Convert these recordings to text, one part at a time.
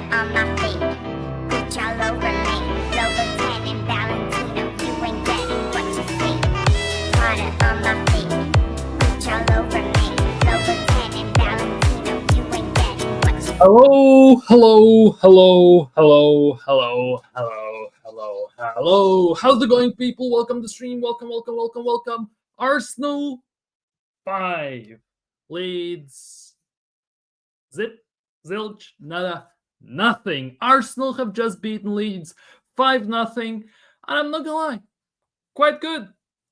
it on my feet. Put y'all over me. Low Lieutenant Valentino, you ain't getting what you see. Put it on my feet. Put y'all over me. Low Lieutenant Valentino, you ain't getting what you see. Hello. How's it going, people? Welcome to the stream. Welcome. Arsenal 5. Leeds. Zip. Zilch. Nada. Nothing. Arsenal have just beaten Leeds 5-0. And I'm not gonna lie. Quite good.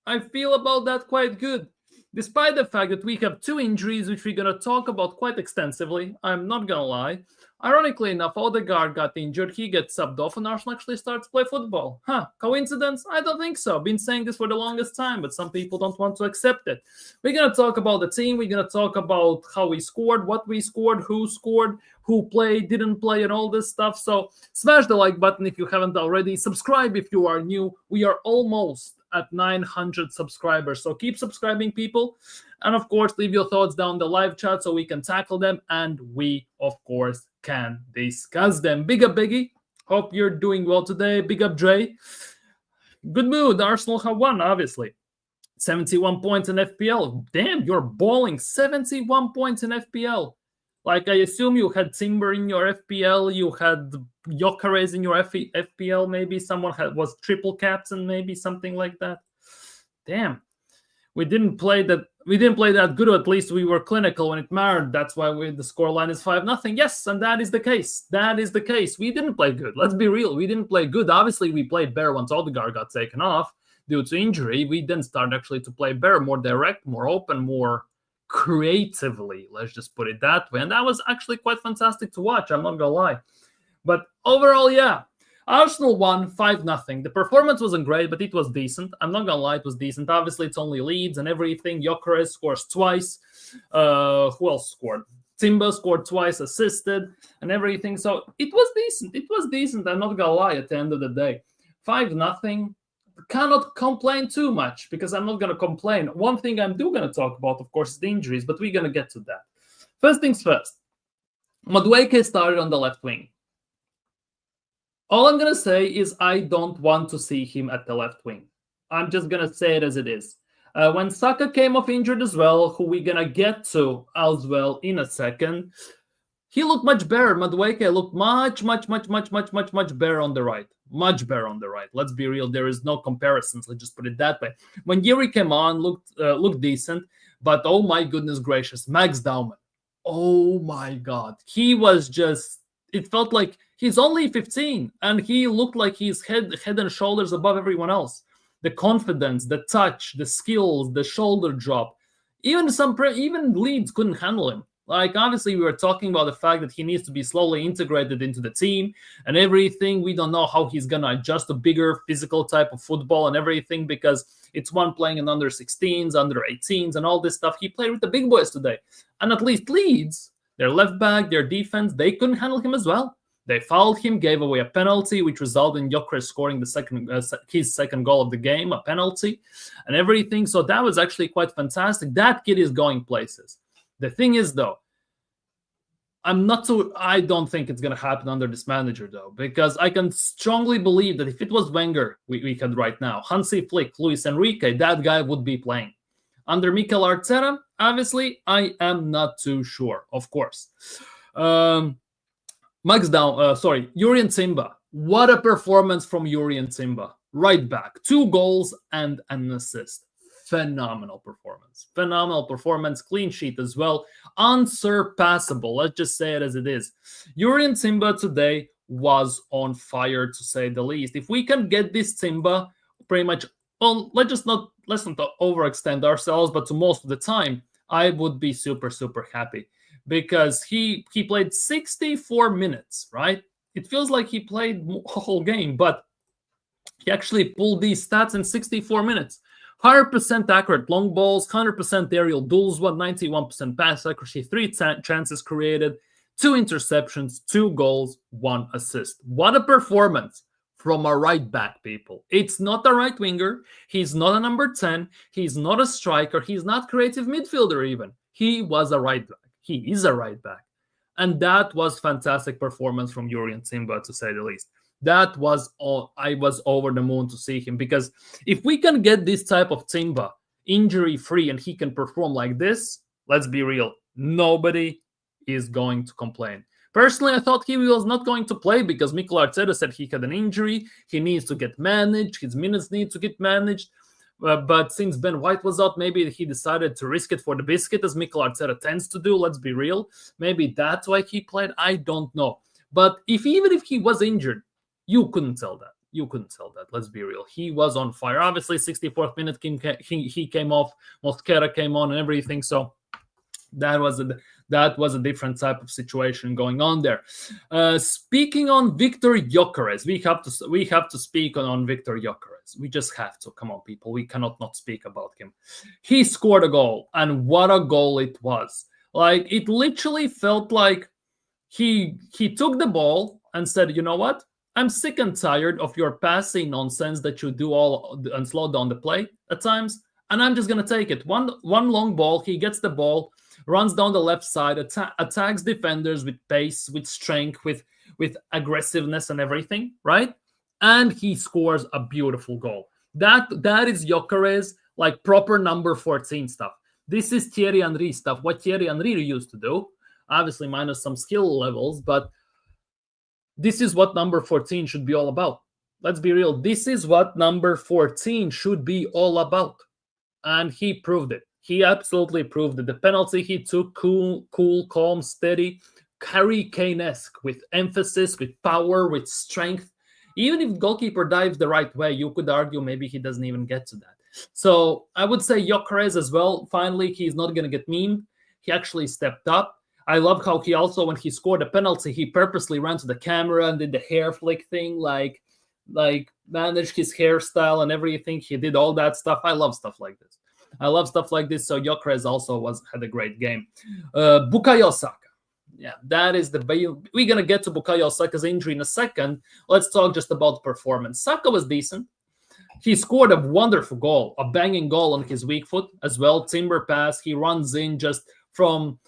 I feel about that quite good. Despite the fact that we have 2 injuries, which we're going to talk about quite extensively, I'm not going to lie. Ironically enough, Odegaard got injured, he gets subbed off, and Arsenal actually starts to play football. Coincidence? I don't think so. I've been saying this for the longest time, but some people don't want to accept it. We're going to talk about the team, we're going to talk about how we scored, what we scored, who played, didn't play, and all this stuff. So smash the like button if you haven't already. Subscribe if you are new. We are almost at 900 subscribers, so keep subscribing, people, and of course leave your thoughts down the live chat so we can tackle them and we of course can discuss them. Big up Biggie, hope you're doing well today. Big up Dre, good mood. Arsenal have won, obviously. 71 points in FPL. Damn, you're balling. 71 points in FPL. Like, I assume you had Timber in your FPL, you had Gyökeres in your FPL, maybe someone was triple captain, maybe something like that. Damn, we didn't play that good, or at least we were clinical when it mattered. That's why the scoreline is 5-0. Yes, and that is the case. We didn't play good. Let's be real. We didn't play good. Obviously, we played better once Odegaard got taken off due to injury. We then start actually to play better, more direct, more open, more creatively, let's just put it that way, and that was actually quite fantastic to watch, I'm not gonna lie. But overall, yeah, Arsenal won 5-0. The performance wasn't great, but it was decent. I'm not gonna lie, it was decent. Obviously, it's only Leeds and everything. Gyokeres scores twice. Who else scored? Timber scored twice, assisted, and everything. So it was decent. I'm not gonna lie. At the end of the day, 5-0. Cannot complain too much, because I'm not going to complain. One thing I'm going to talk about, of course, is the injuries, but we're going to get to that. First things first, Madueke started on the left wing. All I'm going to say is I don't want to see him at the left wing. I'm just going to say it as it is. When Saka came off injured as well, who we're going to get to as well in a second, he looked much better. Madueke looked much better on the right. Much better on the right. Let's be real. There is no comparisons. Let's just put it that way. When Gyökeres came on, looked decent, but oh my goodness gracious, Max Dauman. Oh my God. He was just, it felt like he's only 15 and he looked like he's head and shoulders above everyone else. The confidence, the touch, the skills, the shoulder drop. Even Leeds couldn't handle him. Like, obviously, we were talking about the fact that he needs to be slowly integrated into the team and everything. We don't know how he's going to adjust to bigger physical type of football and everything, because it's one playing in under 16s, under 18s, and all this stuff. He played with the big boys today. And at least Leeds, their left back, their defense, they couldn't handle him as well. They fouled him, gave away a penalty, which resulted in Gyokeres scoring his second goal of the game, a penalty, and everything. So that was actually quite fantastic. That kid is going places. The thing is, though, I don't think it's going to happen under this manager, though, because I can strongly believe that if it was Wenger we had right now, Hansi Flick, Luis Enrique, that guy would be playing. Under Mikel Arteta, obviously, I am not too sure, of course. Jurrien Timber. What a performance from Jurrien Timber. Right back, 2 goals and an assist. Phenomenal performance, clean sheet as well, unsurpassable. Let's just say it as it is. Jurrien Timber today was on fire, to say the least. If we can get this Timber pretty much, well, let's not overextend ourselves, but to most of the time, I would be super happy, because he played 64 minutes, right? It feels like he played a whole game, but he actually pulled these stats in 64 minutes. 100% accurate long balls, 100% aerial duels, 91% pass accuracy, 3 chances created, 2 interceptions, 2 goals, 1 assist. What a performance from a right back, people. It's not a right winger. He's not a number 10. He's not a striker. He's not creative midfielder even. He was a right back. He is a right back. And that was fantastic performance from Jurriën Timber, to say the least. That was all. I was over the moon to see him, because if we can get this type of Timber injury-free and he can perform like this, let's be real, nobody is going to complain. Personally, I thought he was not going to play because Mikel Arteta said he had an injury. He needs to get managed. His minutes need to get managed. But since Ben White was out, maybe he decided to risk it for the biscuit, as Mikel Arteta tends to do. Let's be real. Maybe that's why he played. I don't know. But even if he was injured, you couldn't tell that. You couldn't tell that. Let's be real. He was on fire. Obviously, 64th minute, he came off. Mosquera came on and everything. So that was a different type of situation going on there. Speaking on Victor Gyokeres, we have to speak on Victor Gyokeres. We just have to. Come on, people. We cannot not speak about him. He scored a goal, and what a goal it was! Like, it literally felt like he took the ball and said, "You know what? I'm sick and tired of your passing nonsense that you do all and slow down the play at times, and I'm just gonna take it. One long ball. He gets the ball, runs down the left side, attacks defenders with pace, with strength, with aggressiveness and everything, right? And he scores a beautiful goal. That is Gyökeres, like proper number 14 stuff. This is Thierry Henry stuff, what Thierry Henry used to do, obviously minus some skill levels, but this is what number 14 should be all about. Let's be real. This is what number 14 should be all about. And he proved it. He absolutely proved it. The penalty he took, cool, calm, steady, Harry Kane-esque, with emphasis, with power, with strength. Even if goalkeeper dives the right way, you could argue maybe he doesn't even get to that. So I would say Gyökeres as well. Finally, he's not going to get memed. He actually stepped up. I love how he also, when he scored a penalty, he purposely ran to the camera and did the hair flick thing, like managed his hairstyle and everything. He did all that stuff. I love stuff like this. So Gyökeres also had a great game. Bukayo Saka. Yeah, that is we're going to get to Bukayo Saka's injury in a second. Let's talk just about performance. Saka was decent. He scored a wonderful goal, a banging goal on his weak foot as well. Timber pass. He runs in just from...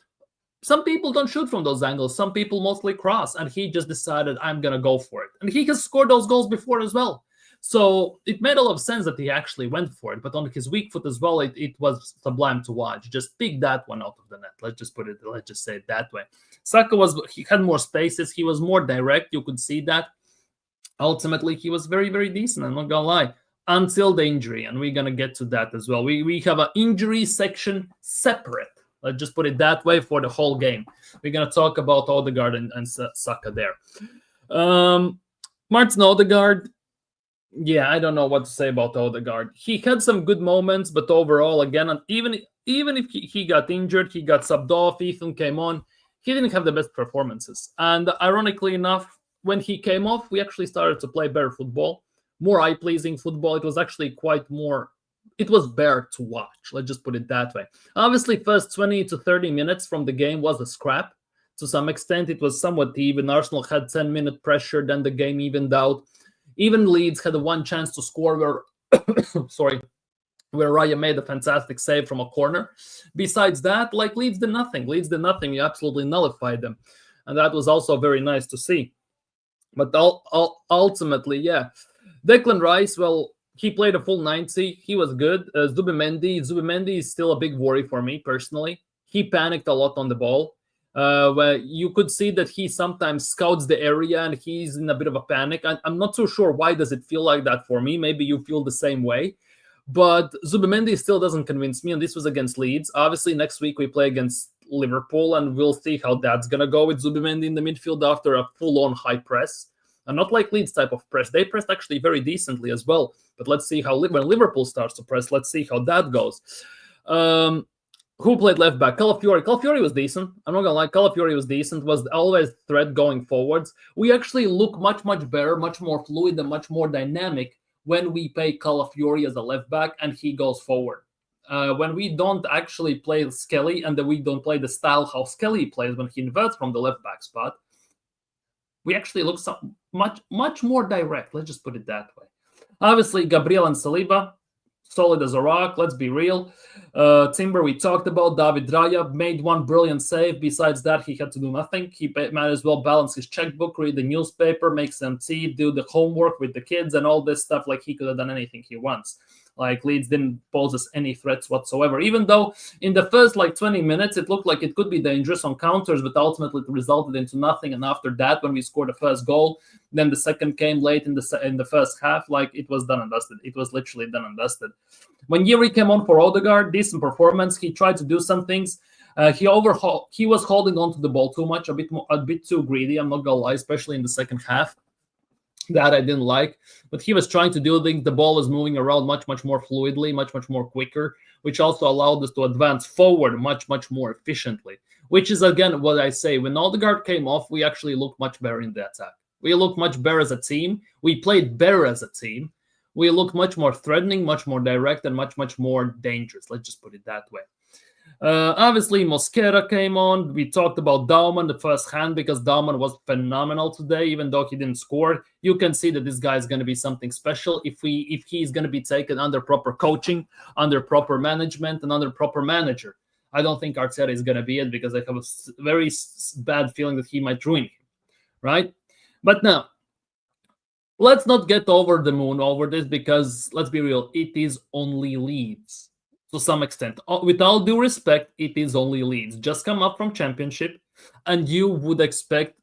Some people don't shoot from those angles. Some people mostly cross. And he just decided, I'm going to go for it. And he has scored those goals before as well. So it made a lot of sense that he actually went for it. But on his weak foot as well, it was sublime to watch. Just pick that one out of the net. Let's just say it that way. Saka he had more spaces. He was more direct. You could see that. Ultimately, he was very, very decent. I'm not going to lie. Until the injury. And we're going to get to that as well. We have an injury section separate. Let's just put it that way for the whole game. We're going to talk about Odegaard and Saka there. Martin Odegaard. Yeah, I don't know what to say about Odegaard. He had some good moments, but overall, again, even if he got injured, he got subbed off, Ethan came on, he didn't have the best performances. And ironically enough, when he came off, we actually started to play better football, more eye-pleasing football. It was actually it was better to watch. Let's just put it that way. Obviously, first 20 to 30 minutes from the game was a scrap. To some extent, it was somewhat even. Arsenal had 10-minute pressure, then the game evened out. Even Leeds had one chance to score where Raya made a fantastic save from a corner. Besides that, Leeds did nothing. You absolutely nullified them. And that was also very nice to see. But ultimately, yeah. Declan Rice, well, he played a full 90. He was good. Zubimendi is still a big worry for me, personally. He panicked a lot on the ball. Where you could see that he sometimes scouts the area and he's in a bit of a panic. I'm not so sure why does it feel like that for me. Maybe you feel the same way. But Zubimendi still doesn't convince me, and this was against Leeds. Obviously, next week we play against Liverpool, and we'll see how that's going to go with Zubimendi in the midfield after a full-on high press. And not like Leeds type of press. They pressed actually very decently as well. But let's see how, when Liverpool starts to press, let's see how that goes. Who played left back? Calafiori. Calafiori was decent. I'm not going to lie. Calafiori was decent. Was always threat going forwards. We actually look much, much better, much more fluid and much more dynamic when we play Calafiori as a left back and he goes forward. When we don't actually play Skelly and then we don't play the style how Skelly plays when he inverts from the left back spot, we actually look much more direct. Let's just put it that way. Obviously, Gabriel and Saliba, solid as a rock. Let's be real. Timber, we talked about. David Raya made one brilliant save. Besides that, he had to do nothing. He might as well balance his checkbook, read the newspaper, make some tea, do the homework with the kids, and all this stuff. Like, he could have done anything he wants. Like, Leeds didn't pose us any threats whatsoever. Even though in the first 20 minutes, it looked like it could be dangerous on counters, but ultimately it resulted into nothing. And after that, when we scored the first goal, then the second came late in the first half. It was done and dusted. It was literally done and dusted. When Yuri came on for Odegaard, decent performance. He tried to do some things. He was holding on to the ball too much, a bit too greedy. I'm not gonna lie, especially in the second half. That I didn't like, but he was trying to do things. The ball was moving around much more fluidly, much more quicker, which also allowed us to advance forward much more efficiently, which is again what I say. When Odegaard came off, we actually looked much better in the attack. We looked much better as a team. We played better as a team. We looked much more threatening, much more direct, and much more dangerous. Let's just put it that way. Obviously, Mosquera came on. We talked about Dauman the first hand because Dauman was phenomenal today, even though he didn't score. You can see that this guy is going to be something special if he's going to be taken under proper coaching, under proper management, and under proper manager. I don't think Arteta is going to be it because I have a very bad feeling that he might ruin him, right? But now, let's not get over the moon over this because, let's be real, it is only Leeds. To some extent, with all due respect, it is only Leeds. Just come up from Championship, and you would expect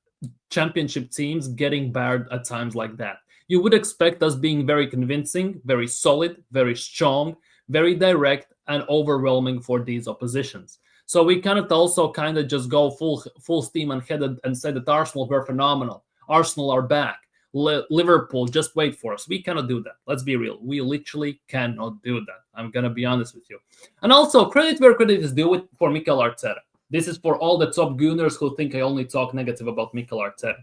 Championship teams getting battered at times like that. You would expect us being very convincing, very solid, very strong, very direct, and overwhelming for these oppositions. So we cannot also just go full steam ahead and say that Arsenal were phenomenal. Arsenal are back. Liverpool, just wait for us. We cannot do that. Let's be real. We literally cannot do that. I'm going to be honest with you. And also, credit where credit is due for Mikel Arteta. This is for all the top gooners who think I only talk negative about Mikel Arteta.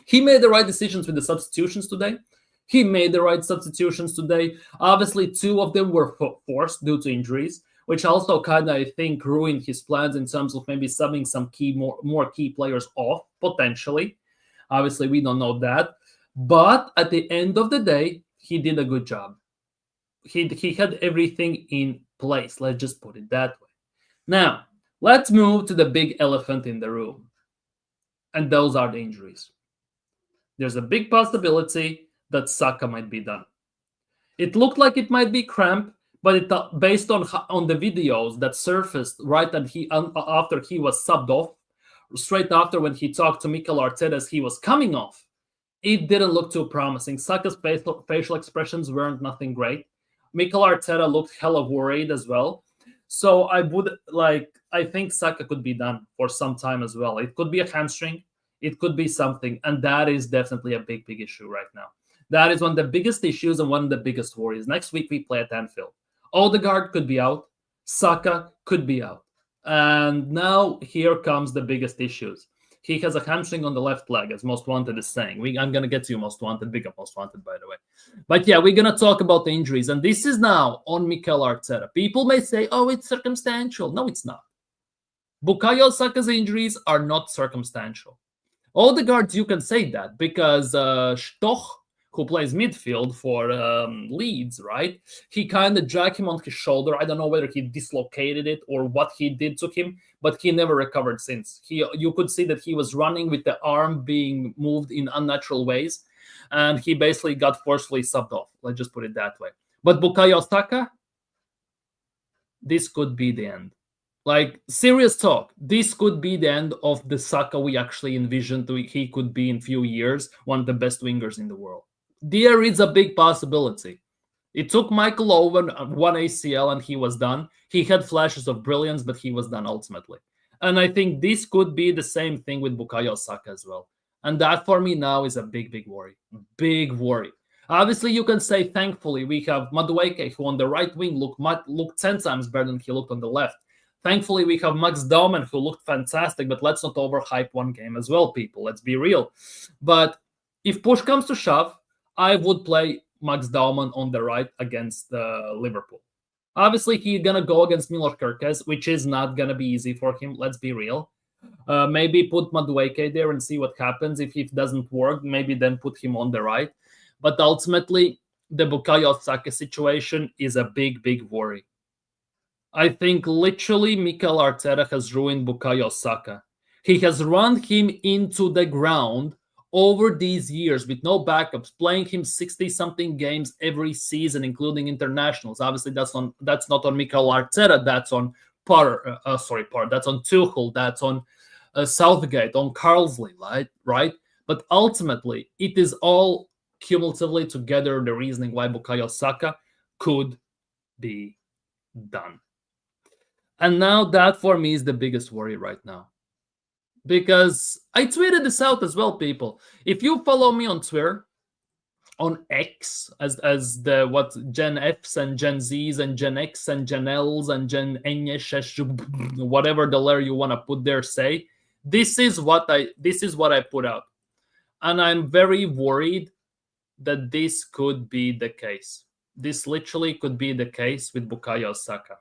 He made the right decisions with the substitutions today. He made the right substitutions today. Obviously, 2 of them were forced due to injuries, which also I think, ruined his plans in terms of maybe subbing some more key players off, potentially. Obviously, we don't know that. But at the end of the day, he did a good job. He had everything in place. Let's just put it that way. Now, let's move to the big elephant in the room. And those are the injuries. There's a big possibility that Saka might be done. It looked like it might be cramp, but based on the videos that surfaced right after he was subbed off, straight after when he talked to Mikel Arteta as he was coming off, it didn't look too promising. Saka's facial expressions weren't nothing great. Mikel Arteta looked hella worried as well. So I think Saka could be done for some time as well. It could be a hamstring. It could be something. And that is definitely a big issue right now. That is one of the biggest issues and one of the biggest worries. Next week we play at Anfield. Odegaard could be out. Saka could be out. And now here comes the biggest issues. He has a hamstring on the left leg, as Most Wanted is saying. I'm going to get to you, Most Wanted. Big up, Most Wanted, by the way. But yeah, we're going to talk about the injuries. And this is now on Mikel Arteta. People may say, oh, it's circumstantial. No, it's not. Bukayo Saka's injuries are not circumstantial. Odegaard, you can say that because Stoch, who plays midfield for Leeds, right? He kind of dragged him on his shoulder. I don't know whether he dislocated it or what he did to him, but he never recovered since. You could see that he was running with the arm being moved in unnatural ways, and he basically got forcefully subbed off. Let's just put it that way. But Bukayo Saka, this could be the end. Serious talk, this could be the end of the Saka we actually envisioned he could be in few years, one of the best wingers in the world. There is a big possibility. It took Michael Owen one ACL and he was done. He had flashes of brilliance, but he was done ultimately. And I think this could be the same thing with Bukayo Saka as well. And that for me now is a big worry. Big worry. Obviously, you can say, thankfully, we have Madueke, who on the right wing looked 10 times better than he looked on the left. Thankfully, we have Max Dauman, who looked fantastic, but let's not overhype one game as well, people. Let's be real. But if push comes to shove, I would play Max Dauman on the right against Liverpool. Obviously, he's going to go against Gyökeres, which is not going to be easy for him. Let's be real. Maybe put Madueke there and see what happens. If it doesn't work, maybe then put him on the right. But ultimately, the Bukayo Saka situation is a big, big worry. I think literally Mikel Arteta has ruined Bukayo Saka. He has run him into the ground over these years with no backups, playing him 60-something games every season, including internationals. Obviously, that's not on Mikel Arteta. That's on that's on Tuchel. That's on Southgate, on Carlsley, right? But ultimately, it is all cumulatively together the reasoning why Bukayo Saka could be done. And now that for me is the biggest worry right now. Because I tweeted this out as well, people. If you follow me on Twitter, on X, as the what Gen Fs and Gen Zs and Gen X and Gen Ls and Gen Ns, whatever the letter you want to put there, say, this is what I put out. And I'm very worried that this could be the case. This literally could be the case with Bukayo Saka.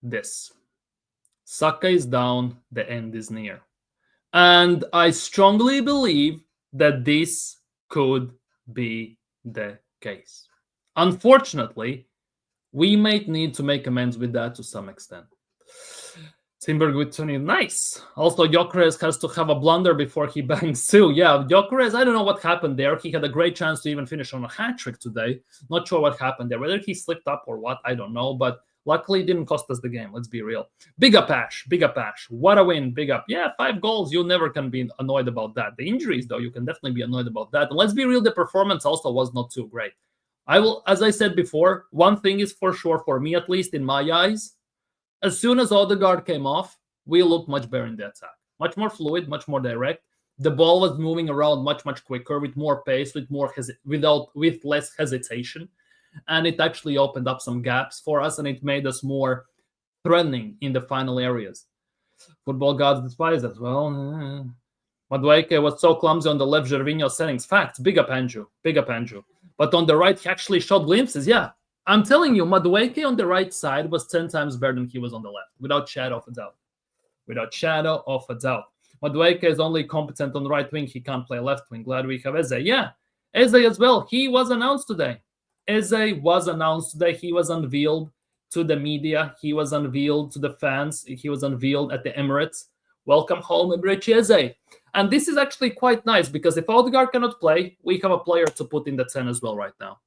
This. Saka is down, the end is near. And I strongly believe that this could be the case. Unfortunately, we might need to make amends with that to some extent. Timberg with 20, nice. Also, Gyökeres has to have a blunder before he bangs too. Yeah, Gyökeres, I don't know what happened there. He had a great chance to even finish on a hat-trick today. Not sure what happened there. Whether he slipped up or what, I don't know. But luckily, it didn't cost us the game. Let's be real. Big up, Ash. Big up, Ash. What a win. Big up. Yeah, 5 goals. You never can be annoyed about that. The injuries, though, you can definitely be annoyed about that. And let's be real, the performance also was not too great. As I said before, one thing is for sure, for me at least, in my eyes, as soon as Odegaard came off, we looked much better in the attack. Much more fluid, much more direct. The ball was moving around much, much quicker, with more pace, with less hesitation. And it actually opened up some gaps for us, and it made us more threatening in the final areas. Football gods despise as well. Madueke was so clumsy on the left Gervinho settings. Facts. Big up Andrew. Big up Andrew. But on the right, he actually showed glimpses. Yeah. I'm telling you, Madueke on the right side was 10 times better than he was on the left, without shadow of a doubt. Without shadow of a doubt. Madueke is only competent on the right wing. He can't play left wing. Glad we have Eze. Yeah. Eze as well. He was announced today. Eze was announced today. He was unveiled to the media. He was unveiled to the fans. He was unveiled at the Emirates. Welcome home, Ebrici Eze. And this is actually quite nice, because if Odegaard cannot play, we have a player to put in the 10 as well right now.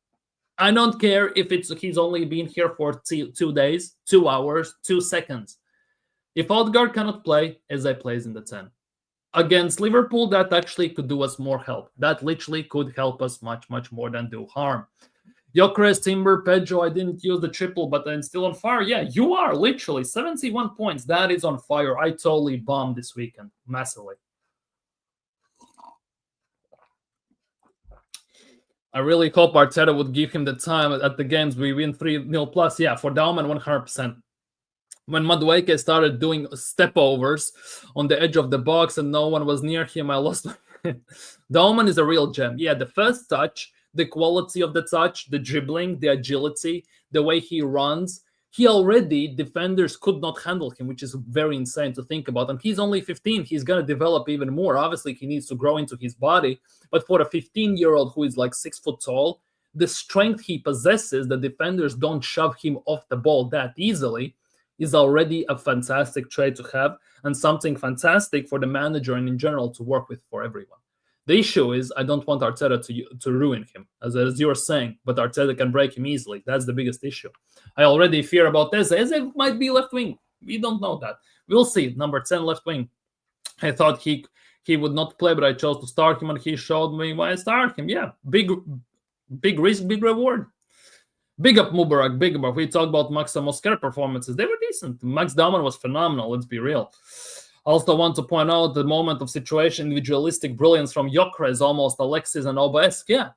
I don't care if he's only been here for 2 days, 2 hours, 2 seconds. If Odegaard cannot play, Eze plays in the 10. Against Liverpool, that actually could do us more help. That literally could help us much, much more than do harm. Gyokeres, Timber, Pedro, I didn't use the triple, but I'm still on fire. Yeah, you are, literally. 71 points. That is on fire. I totally bombed this weekend. Massively. I really hope Arteta would give him the time at the games. We win 3-0 plus. Yeah, for Dauman, 100%. When Madueke started doing step-overs on the edge of the box and no one was near him, I lost my Dauman is a real gem. Yeah, the first touch, the quality of the touch, the dribbling, the agility, the way he runs. Defenders could not handle him, which is very insane to think about. And he's only 15. He's going to develop even more. Obviously, he needs to grow into his body. But for a 15-year-old who is like 6 foot tall, the strength he possesses, the defenders don't shove him off the ball that easily, is already a fantastic trait to have and something fantastic for the manager and in general to work with for everyone. The issue is I don't want Arteta to ruin him, as you're saying, but Arteta can break him easily. That's the biggest issue. I already fear about Eze. Eze might be left wing. We don't know that. We'll see. Number 10 left wing. I thought he would not play, but I chose to start him, and he showed me why I start him. Yeah, big risk, big reward. Big up Mubarak, big up. We talked about Max and Mosquera performances. They were decent. Max Dauman was phenomenal, let's be real. Also want to point out the moment of situation, individualistic brilliance from Gyökeres, almost Alexis and Oba-esque. Yeah.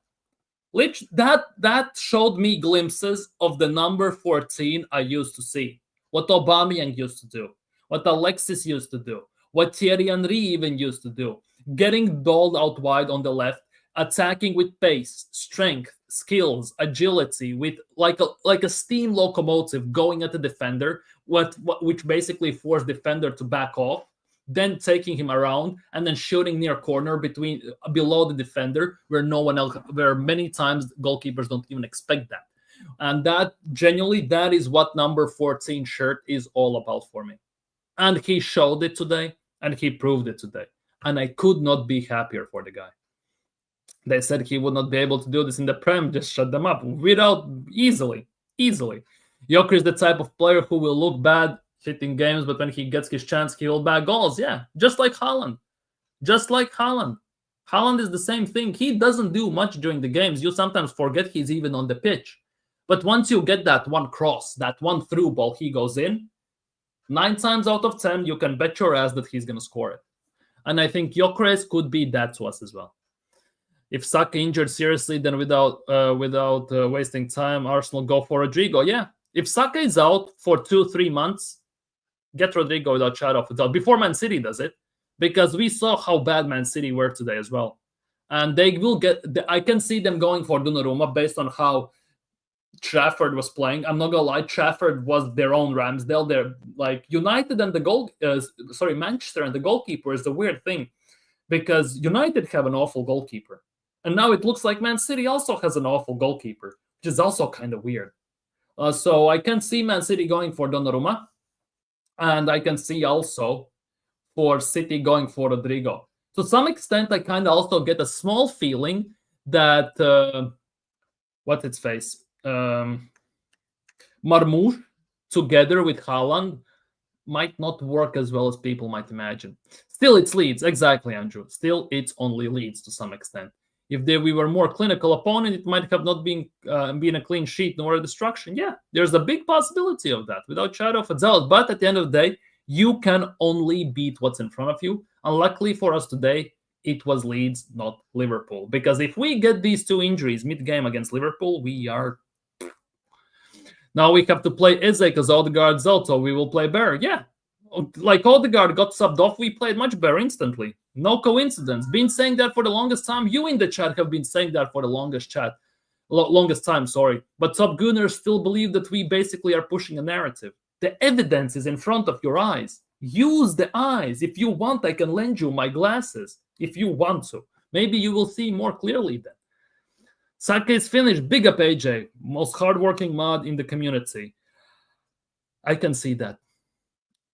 That showed me glimpses of the number 14 I used to see. What Aubameyang used to do. What Alexis used to do. What Thierry Henry even used to do. Getting doled out wide on the left, attacking with pace, strength, skills, agility, with like a steam locomotive going at the defender, which basically forced defender to back off. then taking him around and then shooting near corner below the defender where no one else, where many times goalkeepers don't even expect that. And that genuinely, that is what number 14 shirt is all about for me. And he showed it today, and he proved it today. And I could not be happier for the guy. They said he would not be able to do this in the Prem, just shut them up without easily. Gyokeres is the type of player who will look bad hitting games, but when he gets his chance, he will bag goals. Yeah, just like Haaland. Haaland is the same thing. He doesn't do much during the games. You sometimes forget he's even on the pitch. But once you get that one cross, that one through ball, he goes in, 9 times out of 10, you can bet your ass that he's going to score it. And I think Gyökeres could be that to us as well. If Saka injured seriously, then without wasting time, Arsenal go for Rodrigo. Yeah, if Saka is out for 2-3 months, get Rodrigo without shadow of a doubt. Before Man City does it, because we saw how bad Man City were today as well. And they will I can see them going for Donnarumma based on how Trafford was playing. I'm not gonna lie, Trafford was their own Ramsdale. They're like United and Manchester and the goalkeeper is the weird thing, because United have an awful goalkeeper, and now it looks like Man City also has an awful goalkeeper, which is also kind of weird. So I can see Man City going for Donnarumma, and I can see also for City going for Rodrigo. To some extent, I kind of also get a small feeling that what's its face? Marmoush together with Haaland might not work as well as people might imagine. Still, it's Leeds. Exactly, Andrew. Still, it's only Leeds to some extent. If we were more clinical opponent, it might have not been a clean sheet nor a destruction. Yeah, there's a big possibility of that, without shadow of a doubt. But at the end of the day, you can only beat what's in front of you. And luckily for us today, it was Leeds, not Liverpool. Because if we get these 2 injuries mid-game against Liverpool, we are... Now we have to play Eze because Odegaard's out, so we will play better. Yeah, like Odegaard got subbed off, we played much better instantly. No coincidence. Been saying that for the longest time. You in the chat have been saying that for the longest time, sorry. But top Gunners still believe that we basically are pushing a narrative. The evidence is in front of your eyes. Use the eyes. If you want, I can lend you my glasses. If you want to. Maybe you will see more clearly then. Saka is finished. Big up AJ. Most hardworking mod in the community. I can see that.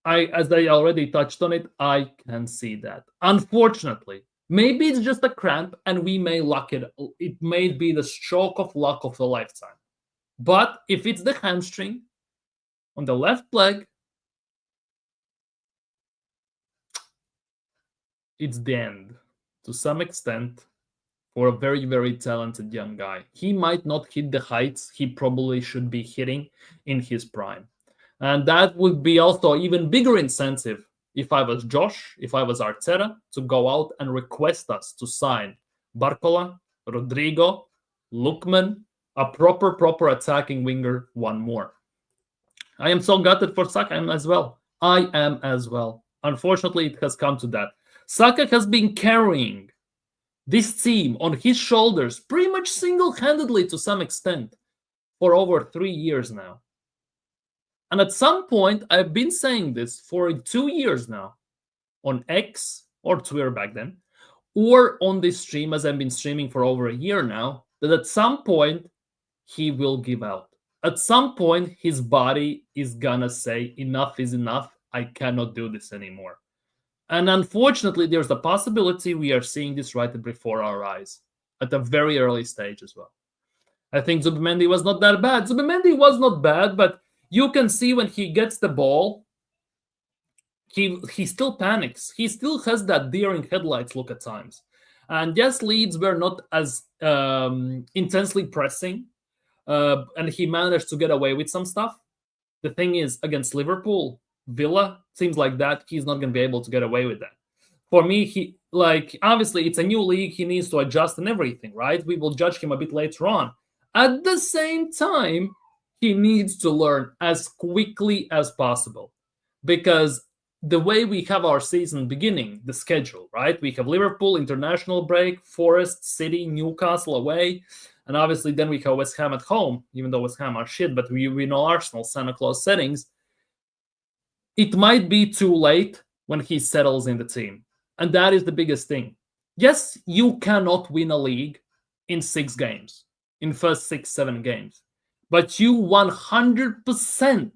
As I already touched on it, I can see that. Unfortunately, maybe it's just a cramp and we may luck it. It may be the stroke of luck of a lifetime. But if it's the hamstring on the left leg, it's the end to some extent for a very, very talented young guy. He might not hit the heights he probably should be hitting in his prime. And that would be also even bigger incentive if I was Josh, if I was Arteta, to go out and request us to sign Barcola, Rodrigo, Lookman, a proper attacking winger, one more. I am so gutted for Saka. I am as well. Unfortunately, it has come to that. Saka has been carrying this team on his shoulders pretty much single-handedly to some extent for over 3 years now. And at some point, I've been saying this for 2 years now on X or Twitter back then, or on this stream as I've been streaming for over a year now, that at some point, he will give out. At some point, his body is gonna say, enough is enough, I cannot do this anymore. And unfortunately, there's a possibility we are seeing this right before our eyes at a very early stage as well. I think Zubimendi was not that bad. Zubimendi was not bad, but you can see when he gets the ball, he still panics. He still has that deer in headlights look at times. And yes, Leeds were not as intensely pressing, and he managed to get away with some stuff. The thing is, against Liverpool, Villa, seems like that he's not going to be able to get away with that. For me, obviously it's a new league, he needs to adjust and everything, right? We will judge him a bit later on. At the same time, he needs to learn as quickly as possible, because the way we have our season beginning, the schedule, right? We have Liverpool, international break, Forest, City, Newcastle away, and obviously then we have West Ham at home, even though West Ham are shit, but we know Arsenal, Santa Claus settings. It might be too late when he settles in the team. And that is the biggest thing. Yes, you cannot win a league in 6 games, in first 6-7 games. But you 100%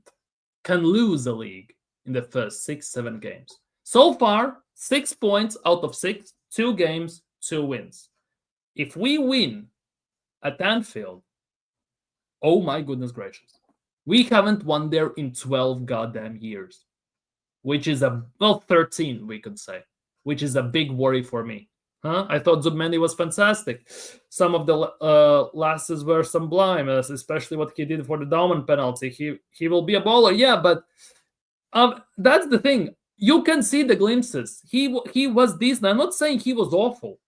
can lose a league in the first 6-7 games. So far, 6 points out of 6, 2 games, 2 wins. If we win at Anfield, oh my goodness gracious. We haven't won there in 12 goddamn years, which is 13, we could say, which is a big worry for me. I thought Zubmendi was fantastic. Some of the lasses were sublime, especially what he did for the Dauman penalty. He will be a baller, yeah, but that's the thing. You can see the glimpses. He was decent. I'm not saying he was awful,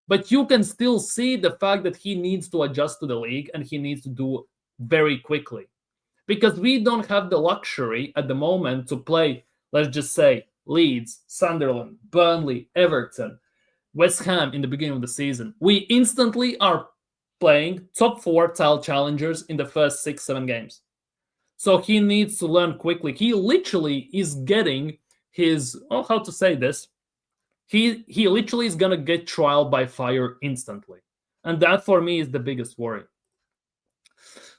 but you can still see the fact that he needs to adjust to the league and he needs to do very quickly. Because we don't have the luxury at the moment to play, let's just say, Leeds, Sunderland, Burnley, Everton, West Ham in the beginning of the season. We instantly are playing top 4 title challengers in the first 6-7 games. So he needs to learn quickly. He literally is getting his, how to say this? He literally is going to get trial by fire instantly. And that for me is the biggest worry.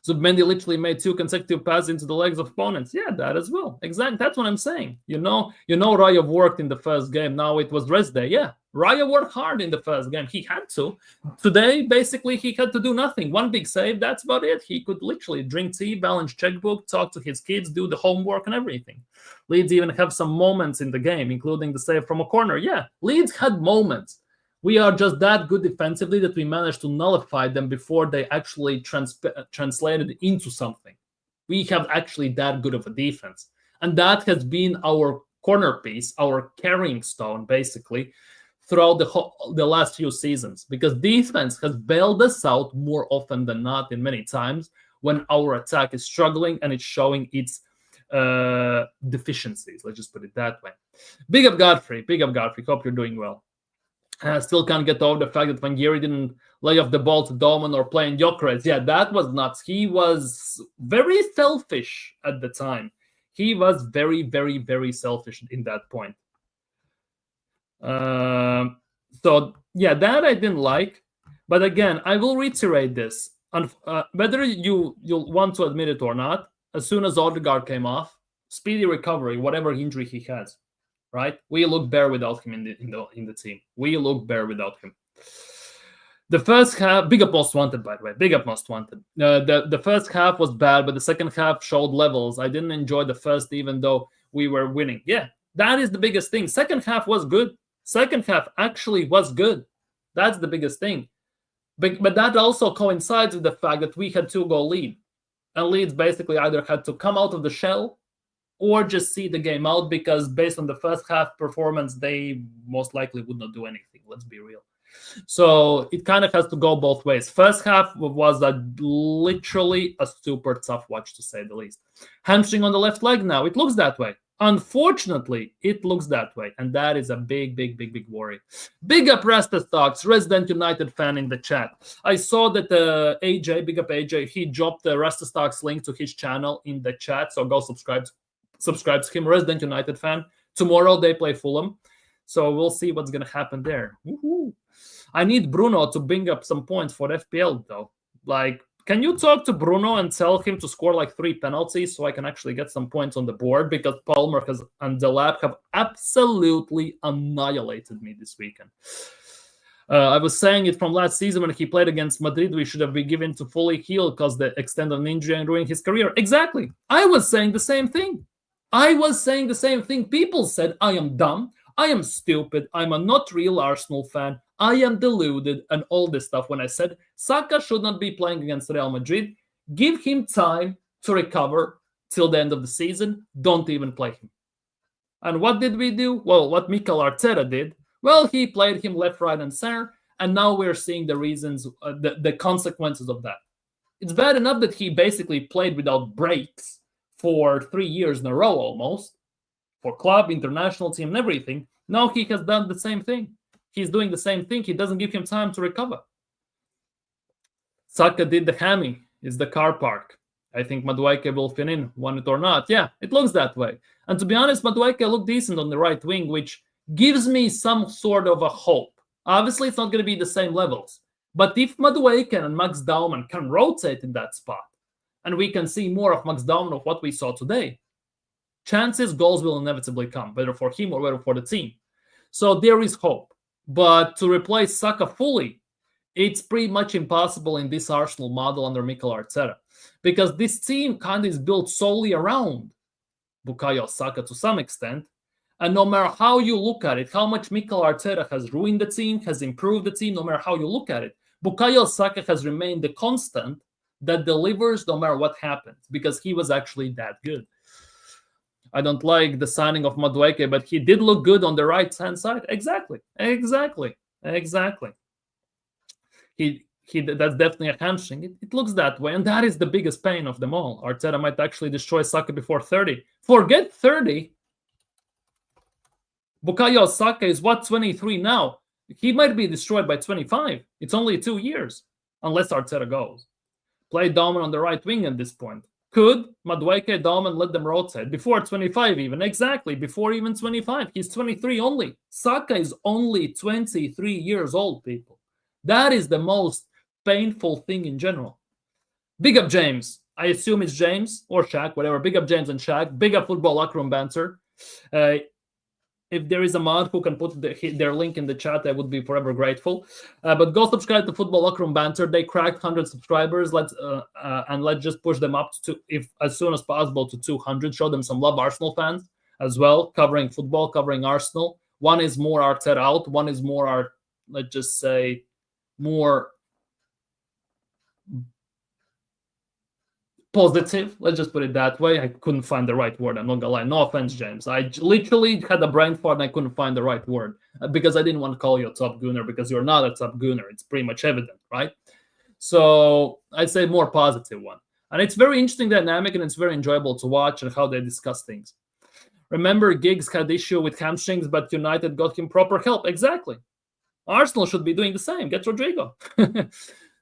Zubmendi literally made 2 consecutive passes into the legs of opponents. Yeah, that as well. Exactly. That's what I'm saying. You know, Raya worked in the first game. Now it was rest day. Yeah, Raya worked hard in the first game. He had to. Today, basically, he had to do nothing. 1 big save. That's about it. He could literally drink tea, balance checkbook, talk to his kids, do the homework and everything. Leeds even have some moments in the game, including the save from a corner. Yeah, Leeds had moments. We are just that good defensively that we managed to nullify them before they actually translated into something. We have actually that good of a defense. And that has been our corner piece, our carrying stone, basically, throughout the last few seasons. Because defense has bailed us out more often than not in many times when our attack is struggling and it's showing its deficiencies. Let's just put it that way. Big up Godfrey. Big up Godfrey. Hope you're doing well. Still can't get over the fact that when Gary didn't lay off the ball to Dolman or playing Gyökeres, yeah, that was nuts. He was very selfish at the time. He was very, very, very selfish in that point. So, yeah, that I didn't like. But again, I will reiterate this. Whether you'll want to admit it or not, as soon as Odegaard came off, speedy recovery, whatever injury he has. Right, we look bare without him in the team. We look bare without him. The first half, big up most wanted, by the way. Big up most wanted. The first half was bad, but the second half showed levels. I didn't enjoy the first, even though we were winning. Yeah, that is the biggest thing. Second half was good. Second half actually was good. That's the biggest thing. But that also coincides with the fact that we had 2-goal lead, and Leeds basically either had to come out of the shell or just see the game out, because based on the first half performance, they most likely would not do anything. Let's be real. So it kind of has to go both ways. First half was literally a super tough watch, to say the least. Hamstring on the left leg now. It looks that way. Unfortunately, it looks that way. And that is a big, big, big, big worry. Big up Rasta Stocks, Resident United fan in the chat. I saw that AJ, big up AJ, he dropped the Rasta Stocks link to his channel in the chat. So go subscribe to him, Resident United fan. Tomorrow they play Fulham, so we'll see what's going to happen there. Woo-hoo. I need Bruno to bring up some points for FPL, though. Like, can you talk to Bruno and tell him to score like 3 penalties so I can actually get some points on the board? Because Palmer and Delap have absolutely annihilated me this weekend. I was saying it from last season when he played against Madrid, we should have been given to fully heal because the extent of an injury and ruin his career. Exactly. I was saying the same thing. People said I am dumb, I am stupid, I'm a not real Arsenal fan, I am deluded, and all this stuff when I said Saka should not be playing against Real Madrid. Give him time to recover till the end of the season. Don't even play him. And what did we do? Well, what Mikel Arteta did, well, he played him left, right, and center, and now we're seeing the reasons, the consequences of that. It's bad enough that he basically played without breaks for 3 years in a row almost, for club, international team, and everything. Now he has done the same thing. He's doing the same thing. He doesn't give him time to recover. Saka did the hammy. It's the car park. I think Madueke will fin in, want it or not. Yeah, it looks that way. And to be honest, Madueke looked decent on the right wing, which gives me some sort of a hope. Obviously, it's not going to be the same levels. But if Madueke and Max Dauman can rotate in that spot, and we can see more of Max Dauman of what we saw today, chances goals will inevitably come, whether for him or whether for the team. So there is hope. But to replace Saka fully, it's pretty much impossible in this Arsenal model under Mikel Arteta. Because this team kind of is built solely around Bukayo Saka to some extent. And no matter how you look at it, how much Mikel Arteta has ruined the team, has improved the team, no matter how you look at it, Bukayo Saka has remained the constant that delivers no matter what happens, because he was actually that good. I don't like the signing of Madueke, but he did look good on the right-hand side. Exactly. That's definitely a hamstring. It looks that way, and that is the biggest pain of them all. Arteta might actually destroy Saka before 30. Forget 30. Bukayo Saka is 23 now. He might be destroyed by 25. It's only 2 years, unless Arteta goes. Play Dauman on the right wing at this point. Could Madueke, Dauman, let them rotate before 25 even? Exactly, before even 25. He's 23 only. Saka is only 23 years old, people. That is the most painful thing in general. Big up James. I assume it's James or Shaq, whatever. Big up James and Shaq. Big up Football Locker Room Banter. If there is a mod who can put their link in the chat, I would be forever grateful. But go subscribe to Football Locker Room Banter. They cracked 100 subscribers. Let's just push them up to as soon as possible to 200. Show them some love, Arsenal fans as well, covering football, covering Arsenal. One is more Arteta out. One is more let's just say more positive. Let's just put it that way. I couldn't find the right word. I'm not gonna lie. No offense, James. I literally had a brain fart and I couldn't find the right word because I didn't want to call you a top gooner because you're not a top gooner. It's pretty much evident, right? So I'd say more positive one. And it's very interesting dynamic and it's very enjoyable to watch and how they discuss things. Remember, Giggs had issue with hamstrings, but United got him proper help. Exactly. Arsenal should be doing the same. Get Rodrigo.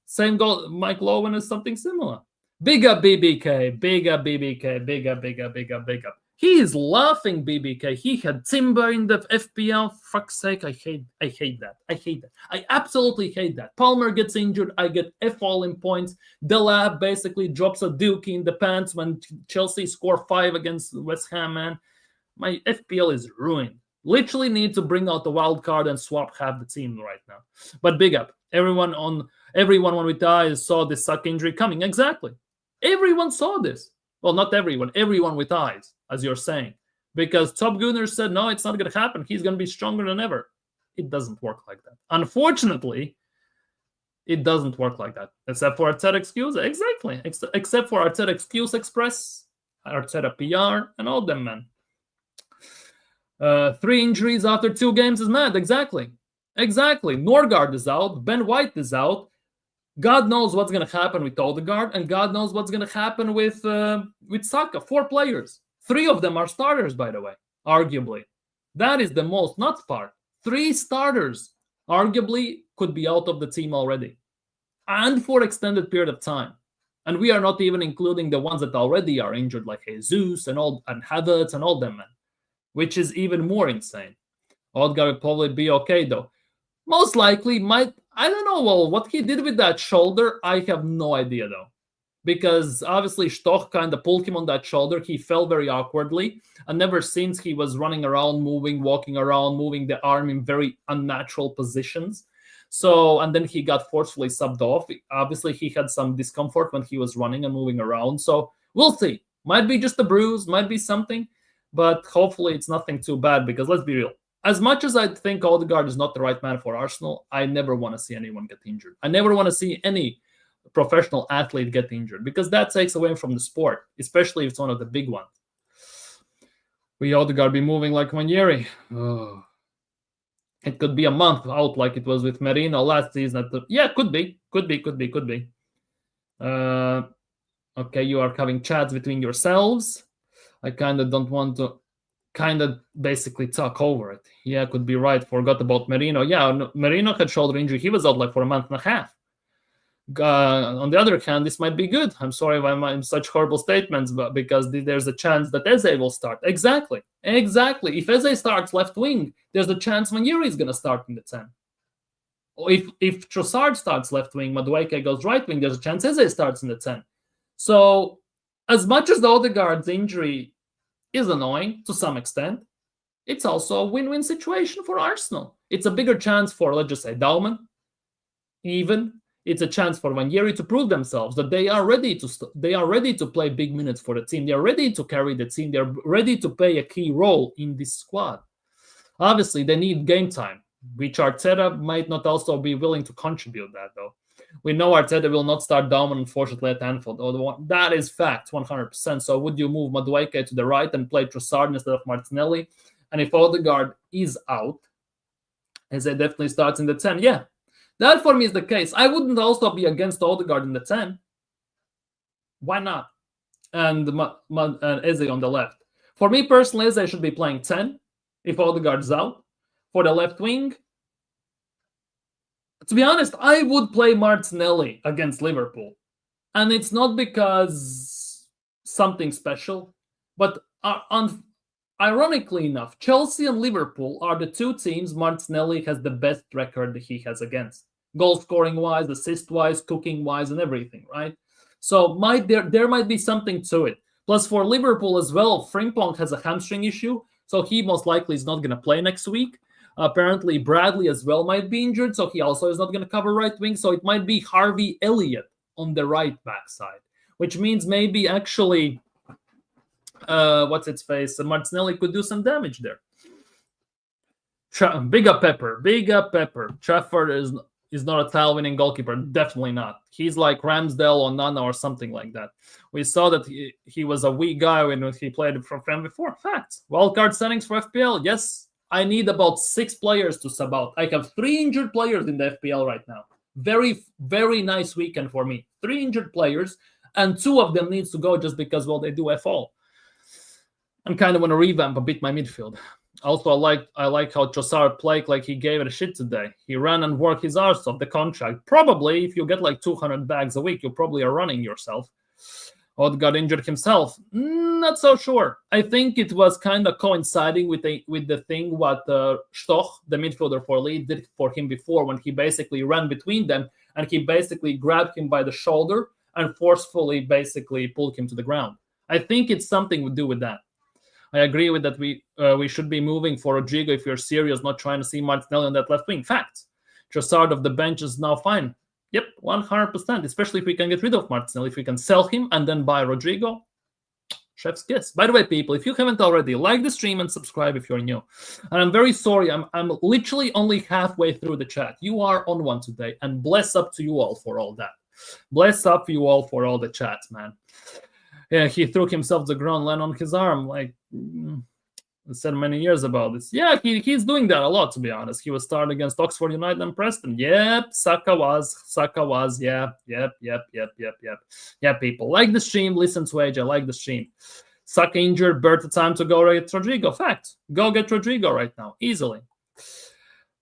Same goal. Mike Lowen is something similar. Big up BBK, big up BBK, big up, big up, big up, big up. He is laughing, BBK. He had Timber in the FPL. Fuck's sake, I hate that. I hate that. I absolutely hate that. Palmer gets injured. I get F all in points. Delap basically drops a dookie in the pants when Chelsea score 5 against West Ham, man. My FPL is ruined. Literally need to bring out the wild card and swap half the team right now. But big up. Everyone when we die saw this Saka injury coming. Exactly. Everyone saw this. Well, not everyone. Everyone with eyes, as you're saying. Because Top Gunner said, no, it's not going to happen. He's going to be stronger than ever. It doesn't work like that. Unfortunately, it doesn't work like that. Except for Arteta excuse. Exactly. Except for Arteta excuse express, Arteta PR, and all them, man. 3 injuries after 2 games is mad. Exactly. Norgard is out. Ben White is out. God knows what's going to happen with Odegaard, and God knows what's going to happen with Saka. 4 players. 3 of them are starters, by the way, arguably. That is the most nuts part. 3 starters, arguably, could be out of the team already. And for extended period of time. And we are not even including the ones that already are injured, like Jesus and Havertz and all them, man. Which is even more insane. Odegaard will probably be okay, though. Most likely I don't know, well, what he did with that shoulder, I have no idea, though. Because obviously Stoch kind of pulled him on that shoulder. He fell very awkwardly. And ever since he was running around, walking around, moving the arm in very unnatural positions. So, and then he got forcefully subbed off. Obviously, he had some discomfort when he was running and moving around. So, we'll see. Might be just a bruise, might be something. But hopefully it's nothing too bad because let's be real. As much as I think Odegaard is not the right man for Arsenal, I never want to see anyone get injured. I never want to see any professional athlete get injured because that takes away from the sport, especially if it's one of the big ones. We Odegaard be moving like Manieri. Oh. It could be a month out like it was with Merino last season. Yeah, could be. Okay, you are having chats between yourselves. I kind of don't want to basically talk over it. Yeah, could be right. Forgot about Merino. Yeah, Merino had shoulder injury. He was out like for a month and a half. On the other hand, this might be good. I'm sorry if I'm such horrible statements, but because there's a chance that Eze will start. Exactly. If Eze starts left wing, there's a chance Managerial is going to start in the 10. Or if Trossard starts left wing, Madueke goes right wing, there's a chance Eze starts in the 10. So as much as the Odegaard's injury is annoying to some extent, it's also a win-win situation for Arsenal. It's a bigger chance for, let's just say, Dauman, even. It's a chance for Managerial to prove themselves that they are ready to play big minutes for the team. They are ready to carry the team. They're ready to play a key role in this squad. Obviously, they need game time, which Arteta might not also be willing to contribute that, though. We know Arteta will not start Dauman, unfortunately, at Anfield. That is fact, 100%. So would you move Madueke to the right and play Trossard instead of Martinelli? And if Odegaard is out, as it definitely starts in the 10, yeah. That for me is the case. I wouldn't also be against Odegaard in the 10. Why not? And Eze on the left. For me personally, Eze should be playing 10 if Odegaard's out. For the left wing, to be honest, I would play Martinelli against Liverpool. And it's not because something special, but ironically enough, Chelsea and Liverpool are the two teams Martinelli has the best record that he has against. Goal scoring wise, assist wise, cooking wise, and everything, right? So there might be something to it. Plus for Liverpool as well, Frimpong has a hamstring issue, so he most likely is not going to play next week. Apparently Bradley as well might be injured, so he also is not going to cover right wing. So it might be Harvey Elliott on the right backside, which means maybe actually Martinelli could do some damage there. Big up Pepper. Trafford is not a title-winning goalkeeper. Definitely not. He's like Ramsdale or Nana or something like that. We saw that he was a weak guy when he played for Fram before. Facts. Wildcard settings for FPL. Yes, I need about 6 players to sub out. I have 3 injured players in the FPL right now. Very, very nice weekend for me. 3 injured players, and 2 of them needs to go just because, well, they do FO. I'm kind of want to revamp a bit my midfield. Also, I like how Trossard played like he gave it a shit today. He ran and worked his arse off the contract. Probably, if you get like 200 bags a week, you probably are running yourself. Odegaard injured himself. Not so sure. I think it was kind of coinciding with the thing what Stoch, the midfielder for Leeds, did for him before when he basically ran between them and he basically grabbed him by the shoulder and forcefully basically pulled him to the ground. I think it's something to do with that. I agree with that. We should be moving for Rodrigo if you're serious, not trying to see Martinelli on that left wing. Fact. Trossard of the bench is now fine. Yep, 100%, especially if we can get rid of Martinelli. If we can sell him and then buy Rodrigo, chef's kiss. By the way, people, if you haven't already, like the stream and subscribe if you're new. And I'm very sorry, I'm literally only halfway through the chat. You are on one today, and bless up to you all for all that. Bless up you all for all the chats, man. Yeah, he threw himself to the ground, land on his arm, like I said many years about this. Yeah, he's doing that a lot, to be honest. He was starting against Oxford United and Preston. Yep, Saka was. Yep. Yeah, people. Like the stream, listen to Age, I like the stream. Saka injured, Berta time to go get Rodrigo. Fact. Go get Rodrigo right now, easily.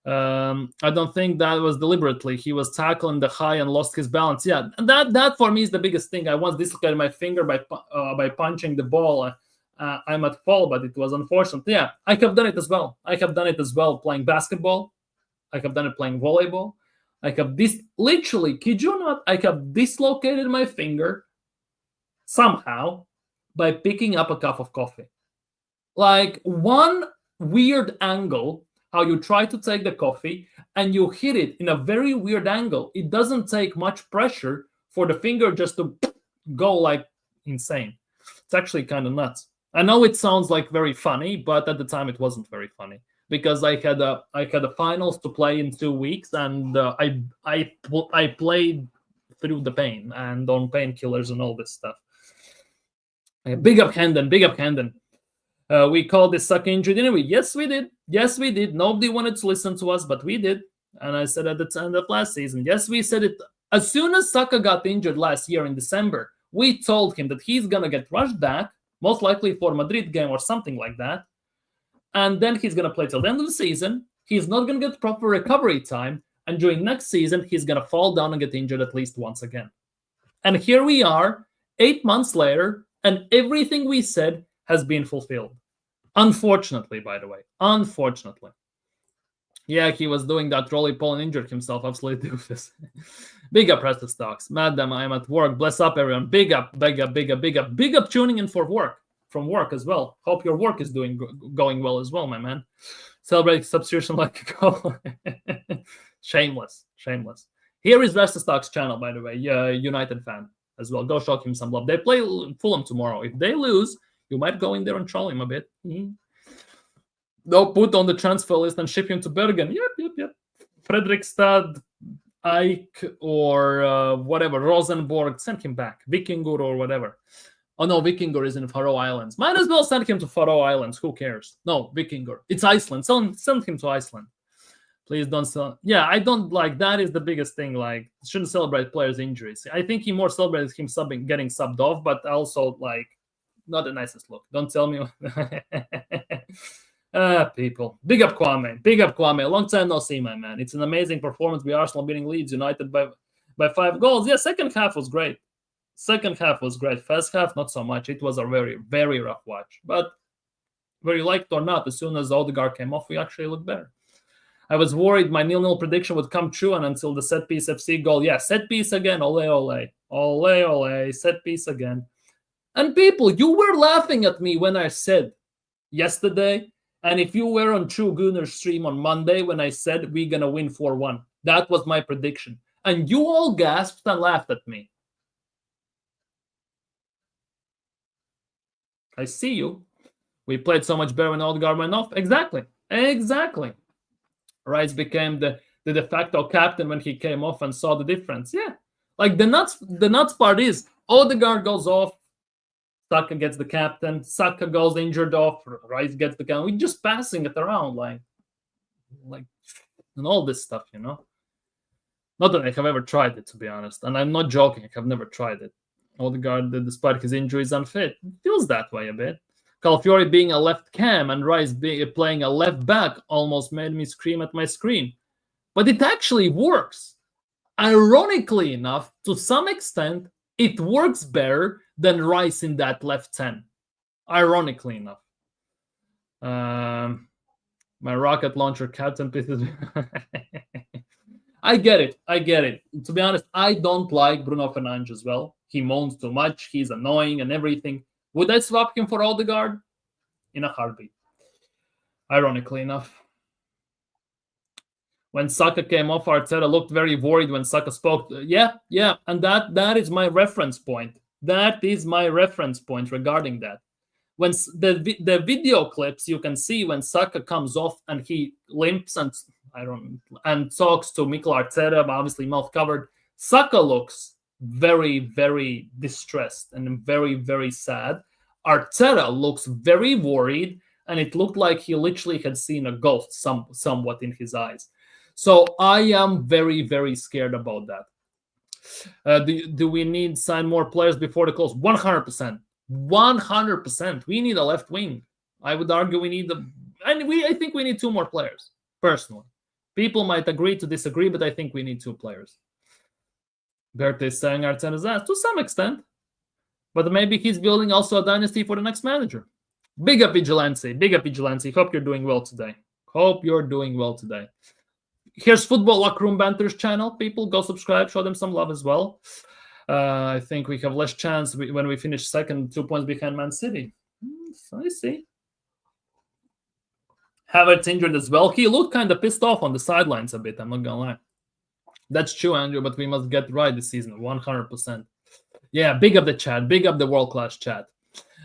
I don't think that was deliberately. He was tackling the high and lost his balance. Yeah, and that for me is the biggest thing. I once dislocated my finger by punching the ball. I'm at fault, but it was unfortunate. Yeah, I have done it as well. I have done it as well playing basketball. I have done it playing volleyball. I have literally, kid you not, I have dislocated my finger somehow by picking up a cup of coffee. Like one weird angle, how you try to take the coffee and you hit it in a very weird angle. It doesn't take much pressure for the finger just to go like insane. It's actually kind of nuts. I know it sounds like very funny, but at the time it wasn't very funny because I had a finals to play in 2 weeks, and I played through the pain and on painkillers and all this stuff. Big up Hendon. We called this Saka injury, didn't we? Yes, we did. Nobody wanted to listen to us, but we did. And I said at the end of last season, yes, we said it. As soon as Saka got injured last year in December, we told him that he's going to get rushed back, most likely for Madrid game or something like that. And then he's going to play till the end of the season. He's not going to get proper recovery time. And during next season, he's going to fall down and get injured at least once again. And here we are, 8 months later, and everything we said has been fulfilled. Unfortunately, by the way. Unfortunately. Yeah, he was doing that trolley pole and injured himself. Absolutely doofus. Big up, Presta Stocks. Madam, I am at work. Bless up, everyone. Big up, big up, big up, big up. Big up tuning in for work. From work as well. Hope your work is going well as well, my man. Celebrate substitution like a goal. Shameless. Shameless. Here is Presta Stocks channel, by the way. United fan as well. Go show him some love. They play Fulham tomorrow. If they lose, you might go in there and troll him a bit. They'll put on the transfer list and ship him to Bergen. Yep. Fredrikstad, Ike, or whatever, Rosenborg, send him back. Vikingur or whatever. Oh no, Vikingur is in Faroe Islands. Might as well send him to Faroe Islands. Who cares? No, Vikingur. It's Iceland. Send him to Iceland. Please don't sell. Yeah, I don't like that. Is the biggest thing. Like, shouldn't celebrate players' injuries. I think he more celebrates him getting subbed off, but also like not the nicest look. Don't tell me. People. Big up Kwame. Big up Kwame. Long time no see, my man. It's an amazing performance by Arsenal beating Leeds United by 5 goals. Yeah, second half was great. Second half was great. First half, not so much. It was a very, very rough watch. But whether you liked it or not, as soon as Odegaard came off, we actually looked better. I was worried my 0-0 prediction would come true, and until the set piece FC goal. Yeah, set piece again. Ole, ole. Ole, ole. Set piece again. And people, you were laughing at me when I said yesterday, and if you were on True Gunner's stream on Monday when I said we're going to win 4-1, that was my prediction. And you all gasped and laughed at me. I see you. We played so much better when Odegaard went off. Exactly. Rice became the de facto captain when he came off and saw the difference. Yeah. Like the nuts part is Odegaard goes off, Saka gets the captain, Saka goes injured off, Rice gets the captain. We're just passing it around like and all this stuff, you know. Not that I have ever tried it, to be honest. And I'm not joking. I have never tried it. Odegaard, despite his injuries, unfit. It feels that way a bit. Calafiori being a left cam and Rice playing a left back almost made me scream at my screen. But it actually works. Ironically enough, to some extent, it works better than Rice in that left 10. Ironically enough. My rocket launcher captain pieces. I get it. To be honest, I don't like Bruno Fernandes as well. He moans too much. He's annoying and everything. Would I swap him for Odegaard? In a heartbeat. Ironically enough. When Saka came off, Arteta looked very worried when Saka spoke. Yeah. And that is my reference point. That is my reference point regarding that. When the video clips, you can see when Saka comes off and he limps and talks to Mikel Arteta, obviously mouth covered. Saka looks very, very distressed and very, very sad. Arteta looks very worried, and it looked like he literally had seen a ghost somewhat in his eyes. So I am very, very scared about that. Do we need sign more players before the close? 100%. 100%. We need a left wing. I would argue we need I think we need 2 more players, personally. People might agree to disagree, but I think we need 2 players. Berthe is saying Arteta's ass to some extent, but maybe he's building also a dynasty for the next manager. Big up Vigilante. Hope you're doing well today. Here's Football Locker Room Banter's channel. People, go subscribe, show them some love as well. I think we have less chance when we finish second, 2 points behind Man City. I see. Havertz injured as well. He looked kind of pissed off on the sidelines a bit, I'm not gonna lie. That's true, Andrew, but we must get right this season, 100%. Yeah, big up the chat, big up the world-class chat.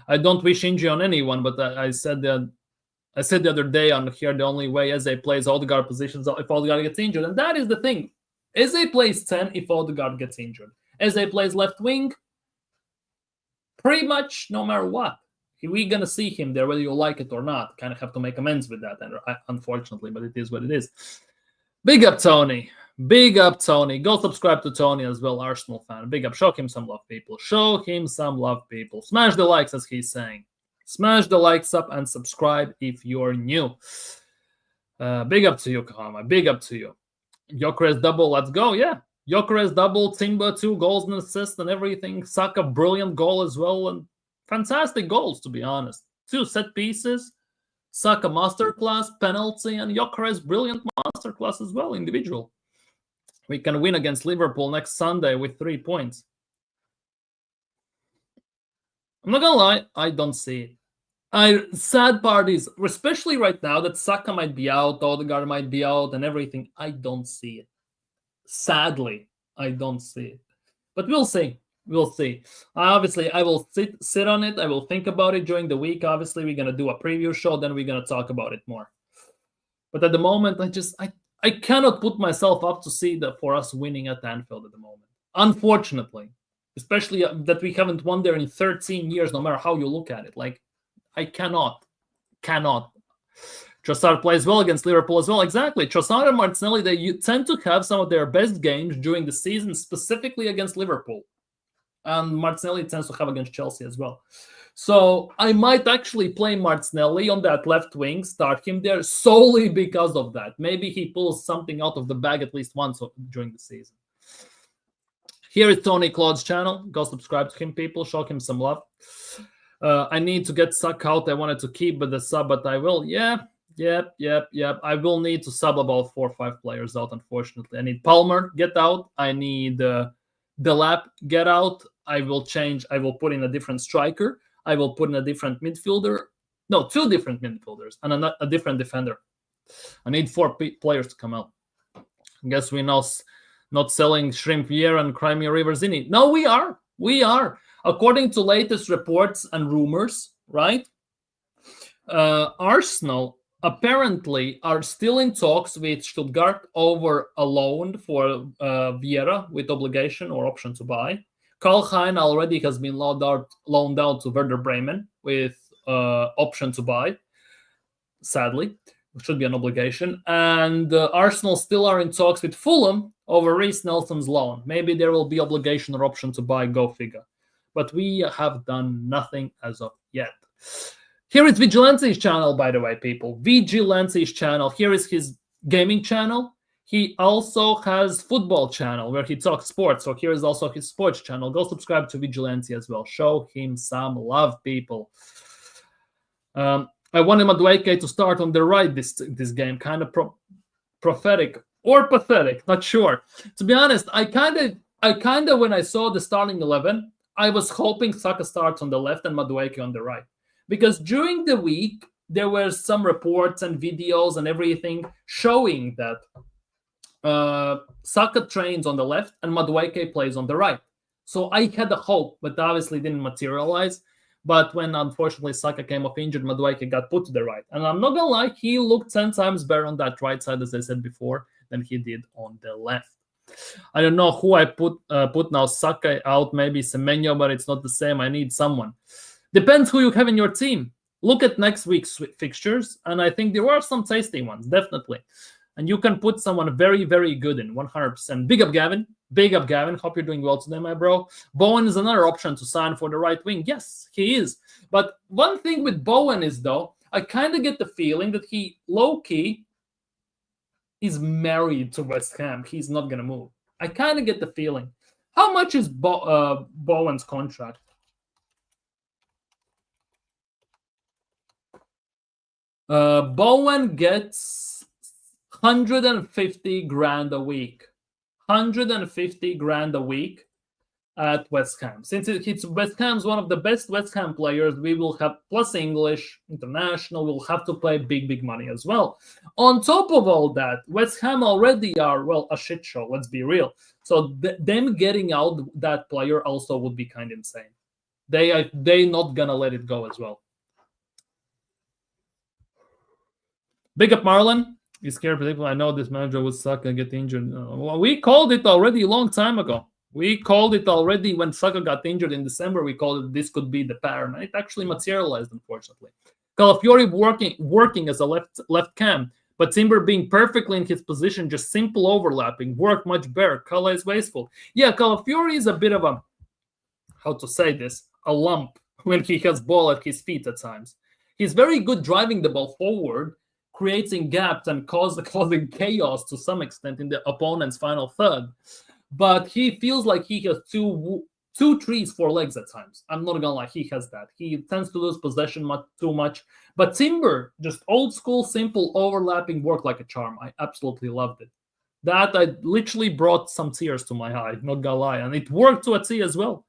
I don't wish injury on anyone, but I said the other day on here, the only way Eze plays Odegaard positions if Odegaard gets injured, and that is the thing. Eze plays 10 if Odegaard gets injured. Eze plays left wing, pretty much no matter what. We're going to see him there, whether you like it or not. Kind of have to make amends with that, unfortunately, but it is what it is. Big up, Tony. Go subscribe to Tony as well, Arsenal fan. Big up. Show him some love, people. Smash the likes, as he's saying. Smash the likes up and subscribe if you're new. Big up to you, Kahama. Big up to you. Gyokeres double, let's go. Yeah. Gyokeres double, Timber 2 goals and assists and everything. Saka brilliant goal as well, and fantastic goals, to be honest. 2 set pieces. Saka masterclass, penalty, and Gyokeres brilliant masterclass as well, individual. We can win against Liverpool next Sunday with 3 points. I'm not gonna lie, I don't see it. Sad part is, especially right now, that Saka might be out, Odegaard might be out, and everything. I don't see it. Sadly, I don't see it. But we'll see. We'll see. Obviously, I will sit on it. I will think about it during the week. Obviously, we're gonna do a preview show, then we're gonna talk about it more. But at the moment, I cannot put myself up to see that for us winning at Anfield at the moment. Unfortunately, especially that we haven't won there in 13 years, no matter how you look at it. Like, I cannot. Trossard plays well against Liverpool as well. Exactly. Trossard and Martinelli, they tend to have some of their best games during the season, specifically against Liverpool. And Martinelli tends to have against Chelsea as well. So I might actually play Martinelli on that left wing, start him there solely because of that. Maybe he pulls something out of the bag at least once during the season. Here is Tony Claude's channel. Go subscribe to him, people. Show him some love. I need to get Saka out. I wanted to keep the sub, but I will. Yep. I will need to sub about 4 or 5 players out, unfortunately. I need Palmer, get out. I need Delap, get out. I will put in a different striker. I will put in a different midfielder. No, 2 different midfielders and a different defender. I need 4 players to come out. I guess we know not selling Shrimp Viera and Crimea River Zini. No, we are. We are. According to latest reports and rumors, right? Arsenal apparently are still in talks with Stuttgart over a loan for Vieira with obligation or option to buy. Karl Hein already has been loaned out to Werder Bremen with option to buy. Sadly, it should be an obligation. And Arsenal still are in talks with Fulham over Reece Nelson's loan. Maybe there will be obligation or option to buy, go figure. But we have done nothing as of yet. Here is Vigilante's channel, by the way, people. Vigilante's channel. Here is his gaming channel. He also has football channel where he talks sports. So here is also his sports channel. Go subscribe to Vigilante as well. Show him some love, people. I wanted Madueke to start on the right this game. Kind of prophetic or pathetic. Not sure. To be honest, I kind of when I saw the starting 11, I was hoping Saka starts on the left and Madueke on the right. Because during the week, there were some reports and videos and everything showing that Saka trains on the left and Madueke plays on the right. So I had a hope, but obviously didn't materialize. But when, unfortunately, Saka came off injured, Madueke got put to the right. And I'm not going to lie, he looked 10 times better on that right side, as I said before, than he did on the left. I don't know who I put now. Saka out, maybe Semenyo, but it's not the same. I need someone. Depends who you have in your team. Look at next week's fixtures, and I think there are some tasty ones, definitely. And you can put someone very, very good in, 100%. Big up, Gavin. Big up, Gavin. Hope you're doing well today, my bro. Bowen is another option to sign for the right wing. Yes, he is. But one thing with Bowen is, though, I kind of get the feeling that he, low-key, is married to West Ham. He's not going to move. I kind of get the feeling. How much is Bowen's contract? Bowen gets 150 grand a week. 150 grand a week at West Ham. Since it's West Ham's one of the best West Ham players, we will have plus English, international, we'll have to pay big money as well. On top of all that, West Ham already are, well, a shit show, let's be real. So them getting out that player also would be kind of insane. They not gonna let it go as well. Big up Marlon. He's scared people. I know this manager would suck and get injured. Well, we called it already a long time ago. We called it already when Saka got injured in December. We called it this could be the pattern. It actually materialized, unfortunately. Calafiori working as a left cam, but Timber being perfectly in his position, just simple overlapping, worked much better. Kala is wasteful. Yeah, Calafiori is a bit of a, how to say this, a lump when he has ball at his feet at times. He's very good driving the ball forward, creating gaps and causing chaos to some extent in the opponent's final third. But he feels like he has two trees, 4 legs at times. I'm not gonna lie, he has that. He tends to lose possession too much. But Timber, just old school, simple, overlapping work like a charm. I absolutely loved it. That I literally brought some tears to my eye, not gonna lie. And it worked to a T as well.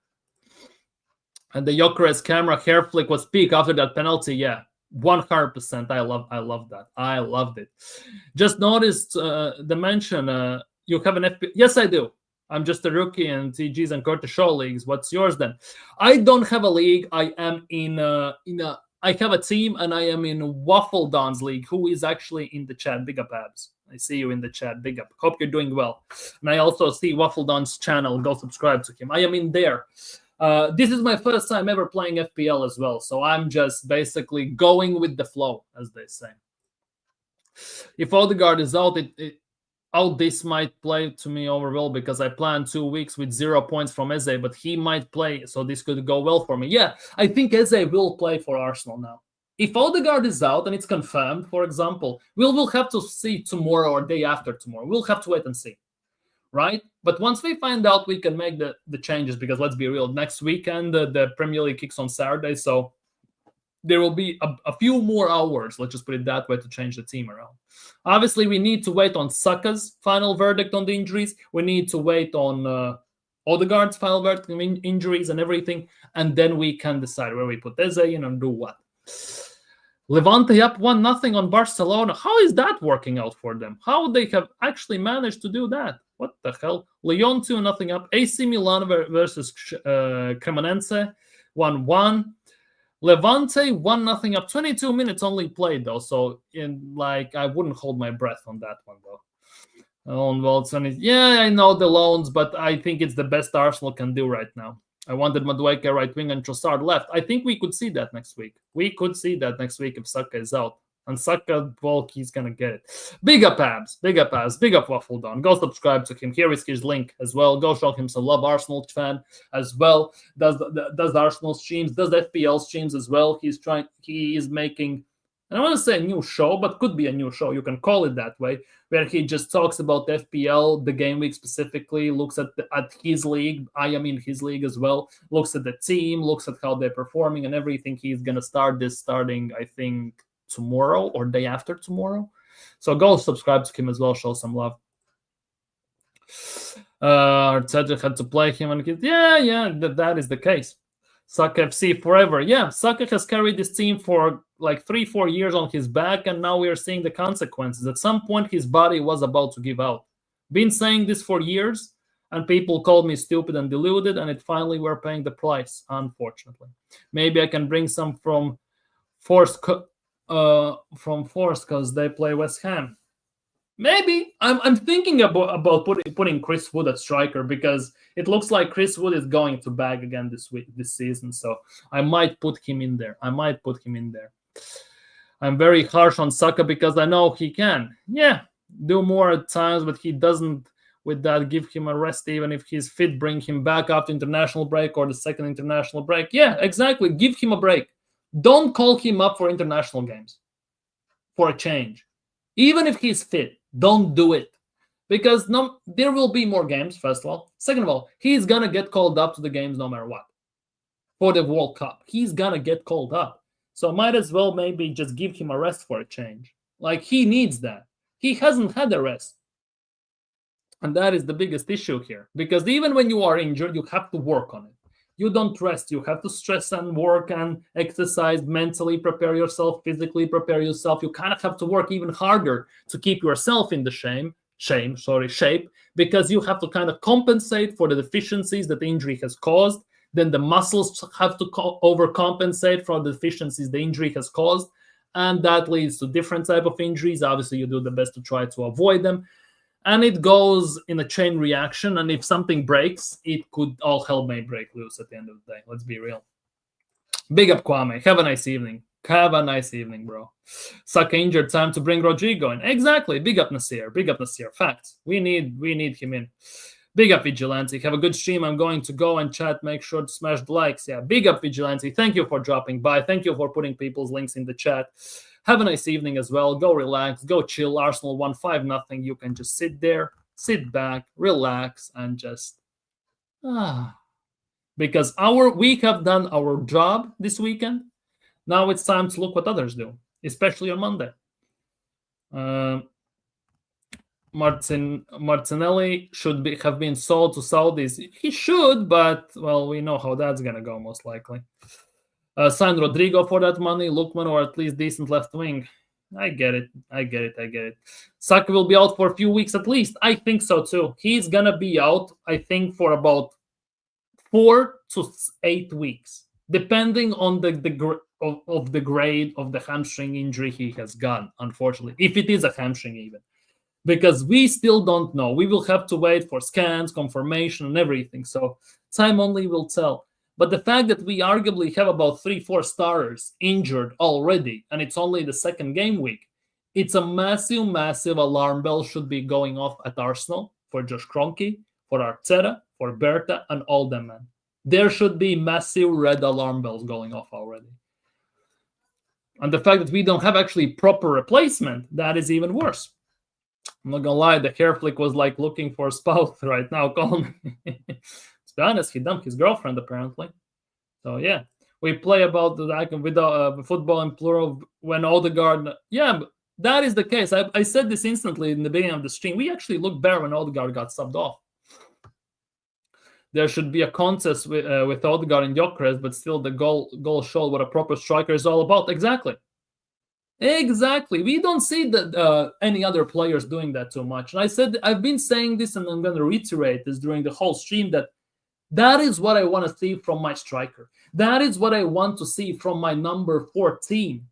And the Gyökeres camera hair flick was peak after that penalty. Yeah, 100%. I love that. I loved it. Just noticed the mention, you have an FP. Yes, I do. I'm just a rookie in TGs and Curtis Shaw leagues. What's yours then? I don't have a league. I am I have a team and I am in Waffle Don's league, who is actually in the chat. Big up, Abs. I see you in the chat. Big up. Hope you're doing well. And I also see Waffle Don's channel. Go subscribe to him. I am in there. This is my first time ever playing FPL as well. So I'm just basically going with the flow, as they say. If Odegaard is out, this might play to me over well because I planned 2 weeks with 0 points from Eze, but he might play, so this could go well for me. Yeah, I think Eze will play for Arsenal now. If Odegaard is out and it's confirmed, for example, we'll have to see tomorrow or day after tomorrow. We'll have to wait and see, right? But once we find out, we can make the changes because let's be real, next weekend the Premier League kicks on Saturday, so there will be a few more hours, let's just put it that way, to change the team around. Obviously, we need to wait on Saka's final verdict on the injuries. We need to wait on Odegaard's final verdict on injuries and everything, and then we can decide where we put Eze in and do what. Levante up 1-0 on Barcelona. How is that working out for them? How they have actually managed to do that? What the hell? Lyon 2-0 up. AC Milan versus Cremonense 1-1. Levante 1-0 up. 22 minutes only played though, so I wouldn't hold my breath on that one though. Yeah, I know the loans, but I think it's the best Arsenal can do right now. I wanted Madueke right wing and Trossard left. I think we could see that next week. We could see that next week if Saka is out. And Saka, well, he's going to get it. Big up Abs. Big up Abs. Big up Waffle Don. Go subscribe to him. Here is his link as well. Go show him some love. Arsenal fan as well. Does Arsenal streams. Does FPL streams as well. He is making, I don't want to say a new show, but could be a new show. You can call it that way, where he just talks about the FPL, the game week specifically, looks at his league. I am in his league as well. Looks at the team, looks at how they're performing and everything. He's going to start this starting, I think, tomorrow or day after tomorrow. So go subscribe to him as well. Show some love. Arteta had to play him. And that is the case. Saka FC forever. Yeah, Saka has carried this team for like 3-4 years on his back, and now we are seeing the consequences. At some point, his body was about to give out. Been saying this for years, and people called me stupid and deluded, and it finally we're paying the price, unfortunately. Maybe I can bring some from Force because they play West Ham. Maybe I'm thinking about putting Chris Wood at striker because it looks like Chris Wood is going to bag again this season. So I might put him in there. I'm very harsh on Saka because I know he can, do more at times, but he doesn't. With that, give him a rest even if he's fit. Bring him back after international break or the second international break. Yeah, exactly. Give him a break. Don't call him up for international games for a change. Even if he's fit, don't do it. Because there will be more games, first of all. Second of all, he's going to get called up to the games no matter what. For the World Cup. He's going to get called up. So might as well maybe just give him a rest for a change. Like, he needs that. He hasn't had a rest. And that is the biggest issue here. Because even when you are injured, you have to work on it. You don't rest. You have to stress and work and exercise, mentally prepare yourself, physically prepare yourself. You kind of have to work even harder to keep yourself in the shape, because you have to kind of compensate for the deficiencies that the injury has caused. Then the muscles have to overcompensate for the deficiencies the injury has caused. And that leads to different type of injuries. Obviously, you do the best to try to avoid them. And it goes in a chain reaction. And if something breaks, it could all hell may break loose at the end of the day. Let's be real. Big up, Kwame. Have a nice evening. Have a nice evening, bro. Saka injured, time to bring Rodrigo in. Exactly. Big up, Nasir. Big up, Nasir. Facts. We need him in. Big up, Vigilante. Have a good stream. I'm going to go and chat. Make sure to smash the likes. Yeah. Big up, Vigilante. Thank you for dropping by. Thank you for putting people's links in the chat. Have a nice evening as well. Go relax, go chill. Arsenal won 5-0. You can just sit there, sit back, relax, and just because we have done our job this weekend. Now it's time to look what others do, especially on Monday. Martinelli should have been sold to Saudis. He should, but well, we know how that's gonna go most likely. Sign Rodrigo for that money, Lookman, or at least decent left wing. I get it. Saka will be out for a few weeks at least. I think so too. He's gonna be out, I think, for about 4 to 8 weeks, depending on the grade of the hamstring injury he has gotten, unfortunately, if it is a hamstring even. Because we still don't know. We will have to wait for scans, confirmation, and everything. So time only will tell. But the fact that we arguably have about 3-4 starters injured already, and it's only the second game week, it's a massive, massive alarm bell should be going off at Arsenal for Josh Kroenke, for Arteta, for Berta, and all them, man. There should be massive red alarm bells going off already. And the fact that we don't have actually proper replacement, that is even worse. I'm not gonna lie, the hair flick was like looking for a spouse right now. Call me. To be honest, he dumped his girlfriend apparently. So yeah, we play about with football in plural when Odegaard. Yeah, that is the case. I said this instantly in the beginning of the stream. We actually looked better when Odegaard got subbed off. There should be a contest with Odegaard and Gyokeres, but still the goal showed what a proper striker is all about. Exactly. We don't see that any other players doing that too much. And I've been saying this, and I'm going to reiterate this during the whole stream, that is what I want to see from my striker. That is what I want to see from my number 14,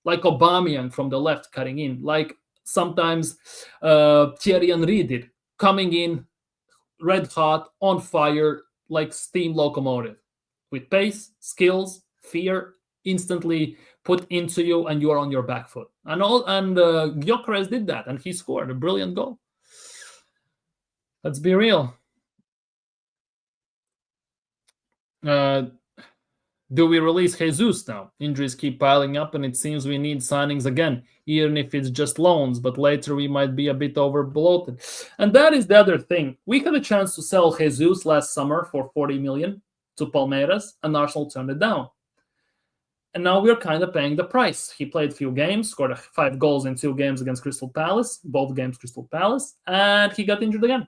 like Aubameyang from the left cutting in, like sometimes Thierry Henry did, coming in red hot, on fire, like steam locomotive, with pace, skills, fear, instantly put into you, and you are on your back foot. And Gyokeres did that, and he scored a brilliant goal. Let's be real. Do we release Jesus now? Injuries keep piling up, and it seems we need signings again, even if it's just loans, but later we might be a bit over-bloated. And that is the other thing. We had a chance to sell Jesus last summer for 40 million to Palmeiras, and Arsenal turned it down. And now we're kind of paying the price. He played a few games, scored 5 goals in 2 games against Crystal Palace, both games Crystal Palace, and he got injured again.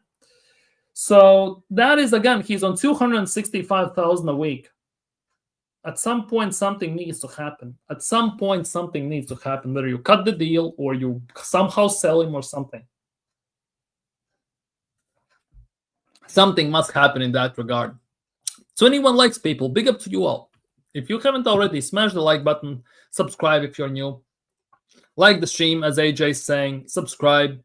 So that is, again, he's on 265,000 a week. At some point, something needs to happen. Whether you cut the deal or you somehow sell him or something. Something must happen in that regard. 21 likes, people. Big up to you all. If you haven't already, smash the like button. Subscribe if you're new. Like the stream, as AJ is saying. Subscribe.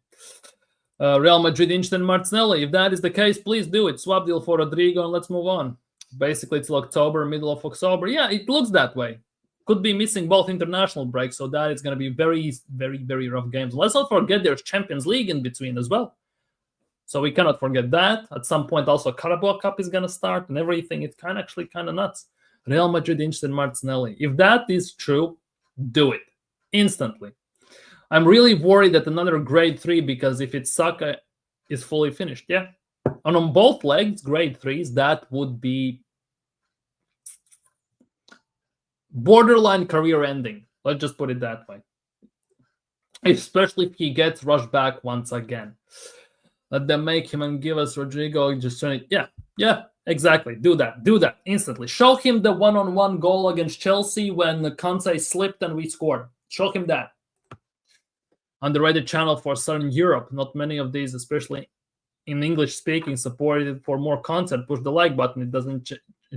Real Madrid interested in Martinelli. If that is the case, please do it. Swap deal for Rodrigo and let's move on. Basically, till October, middle of October. Yeah, it looks that way. Could be missing both international breaks, so that is going to be very, very, very rough games. Let's not forget there's Champions League in between as well. So we cannot forget that. At some point, also Carabao Cup is going to start and everything. It's kind of nuts. Real Madrid interested in Martinelli. If that is true, do it instantly. I'm really worried that another grade 3, because if it's Saka, is fully finished. Yeah. And on both legs, grade 3s, that would be borderline career ending. Let's just put it that way. Especially if he gets rushed back once again. Let them make him and give us Rodrigo. Just turn it. Yeah, exactly. Do that instantly. Show him the one-on-one goal against Chelsea when Conte slipped and we scored. Show him that. Underrated channel for Southern Europe. Not many of these, especially in English speaking, supported for more content. Push the like button. It doesn't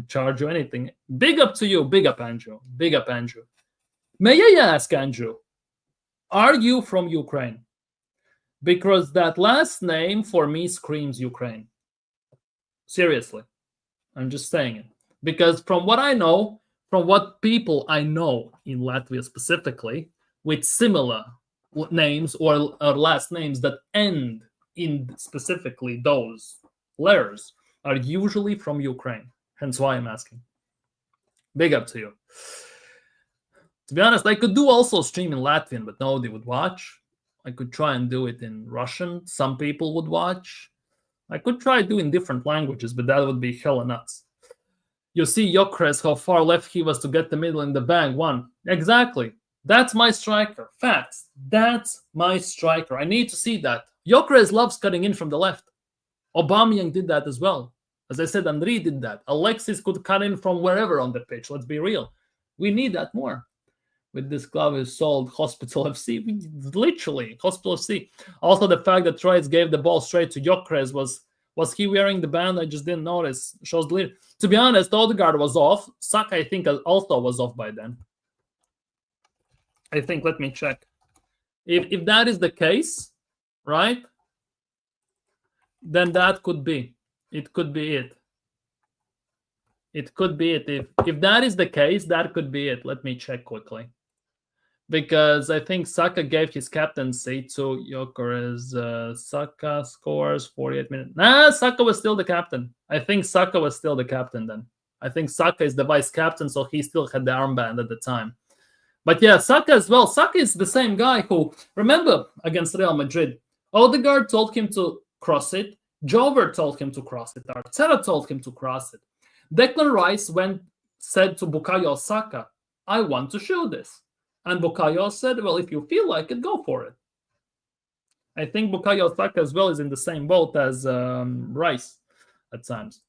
charge you anything. Big up to you. Big up, Andrew. May I ask, Andrew, are you from Ukraine? Because that last name for me screams Ukraine. Seriously. I'm just saying it. Because from what I know, from what people I know in Latvia specifically, with similar names or last names that end in specifically those letters, are usually from Ukraine. Hence why I'm asking. Big up to you. To be honest, I could do also stream in Latvian, but nobody would watch. I could try and do it in Russian. Some people would watch. I could try doing different languages, but that would be hella nuts. You see Gyokeres, how far left he was to get the middle in the bag. One. Exactly. That's my striker. Facts. That's my striker. I need to see that. Gyokeres loves cutting in from the left. Aubameyang did that as well. As I said, Henry did that. Alexis could cut in from wherever on the pitch. Let's be real. We need that more. With this club is sold Hospital FC. Literally, Hospital FC. Also, the fact that Troyes gave the ball straight to Gyökeres was he wearing the band? I just didn't notice. Shows the lead. To be honest, Odegaard was off. Saka, I think, also was off by then. I think, let me check. If that is the case, right, then that could be. It could be it. It could be it. If that is the case, that could be it. Let me check quickly. Because I think Saka gave his captaincy to Gyökeres. Saka scores 48 minutes. Nah, Saka was still the captain. I think Saka was still the captain then. I think Saka is the vice captain, so he still had the armband at the time. But yeah, Saka as well. Saka is the same guy who, remember, against Real Madrid, Odegaard told him to cross it. Jover told him to cross it. Arteta told him to cross it. Declan Rice said to Bukayo Saka, I want to shoot this. And Bukayo said, well, if you feel like it, go for it. I think Bukayo Saka as well is in the same boat as Rice at times.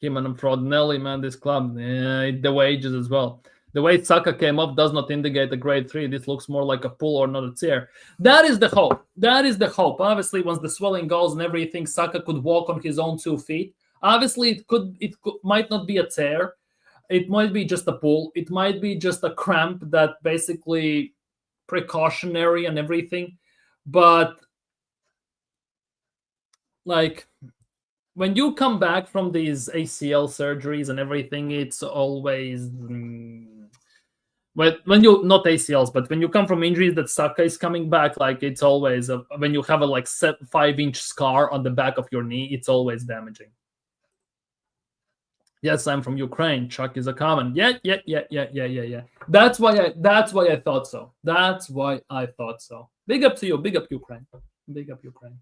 Him and Frodnelli, man, this club, the wages as well. The way Saka came up does not indicate a grade 3. This looks more like a pull or not a tear. That is the hope. That is the hope. Obviously, once the swelling goes and everything, Saka could walk on his own 2 feet. Obviously, it might not be a tear. It might be just a pull. It might be just a cramp that basically precautionary and everything. But like when you come back from these ACL surgeries and everything, it's always when you not ACLs, but when you come from injuries that Saka is coming back, like it's always when you have a 5-inch scar on the back of your knee, it's always damaging. Yes, I'm from Ukraine. Chuck is a comment. Yeah. That's why I thought so. That's why I thought so. Big up to you. Big up Ukraine. Big up Ukraine.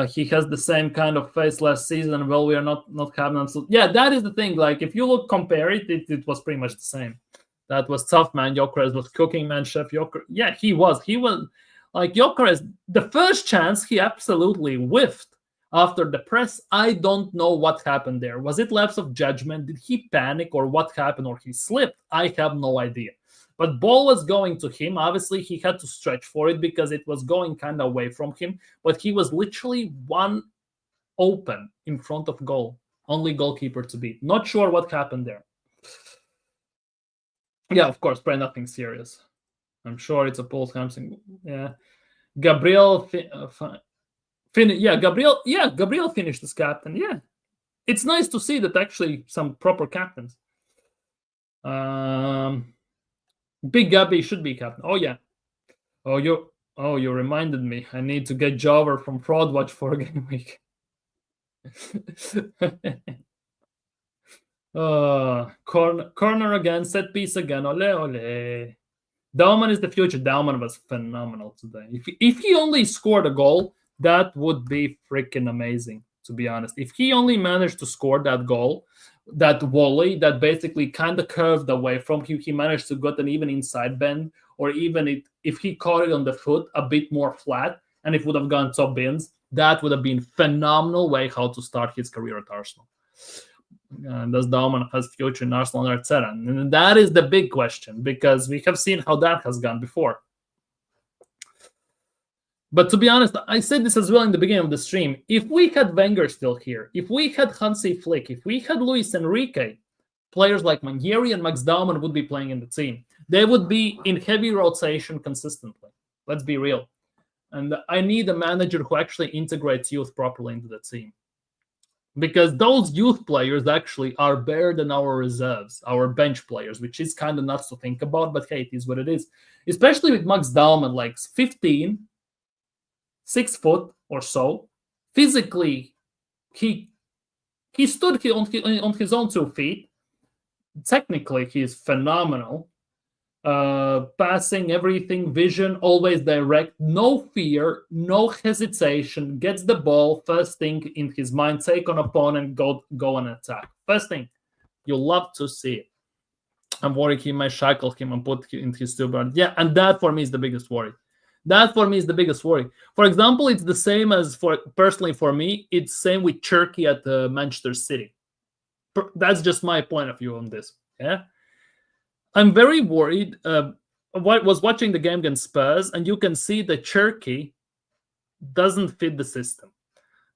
He has the same kind of face last season. Well, we are not having. Yeah, that is the thing. Like if you compare it, it was pretty much the same. That was tough, man. Gyökeres was cooking, man. Chef Gyökeres. Yeah, he was. He was like Gyökeres. The first chance, he absolutely whiffed. After the press, I don't know what happened there. Was it lapse of judgment? Did he panic or what happened or he slipped? I have no idea. But ball was going to him. Obviously, he had to stretch for it because it was going kind of away from him. But he was literally one open in front of goal. Only goalkeeper to beat. Not sure what happened there. Yeah, of course, probably nothing serious. I'm sure it's a pulse hamstring. Yeah. Gabriel Gabriel finished as captain. Yeah, it's nice to see that actually some proper captains. Big Gabby should be captain. Oh yeah. Oh, you reminded me. I need to get Jover from Fraud Watch for a game week. Corner again, set piece again. Ole ole. Dauman is the future. Dauman was phenomenal today. If he only scored a goal, that would be freaking amazing, to be honest. If he only managed to score that goal, that volley that basically kind of curved away from him, he managed to get an even inside bend, or even if he caught it on the foot a bit more flat, and it would have gone top bins, that would have been phenomenal way how to start his career at Arsenal. Does Dauman has future in Arsenal, etc.? And that is the big question, because we have seen how that has gone before. But to be honest, I said this as well in the beginning of the stream. If we had Wenger still here, if we had Hansi Flick, if we had Luis Enrique, players like Managerial and Max Dauman would be playing in the team. They would be in heavy rotation consistently. Let's be real. And I need a manager who actually integrates youth properly into the team. Because those youth players actually are better than our reserves, our bench players, which is kind of nuts to think about, but hey, it is what it is. Especially with Max Dauman, like 15, 6 foot or so. Physically, he stood on his own 2 feet. technically he's phenomenal. Passing, everything, vision, always direct, no fear, no hesitation, gets the ball, first thing in his mind, take on opponent, go and attack. First thing, you love to see it. I'm worried he might shackle him and put him in his steward. Yeah, and that for me is the biggest worry. That for me is the biggest worry. For example, it's the same as personally for me, it's same with Turkey at Manchester City. That's just my point of view on this. Yeah. I'm very worried. I was watching the game against Spurs, and you can see that Turkey doesn't fit the system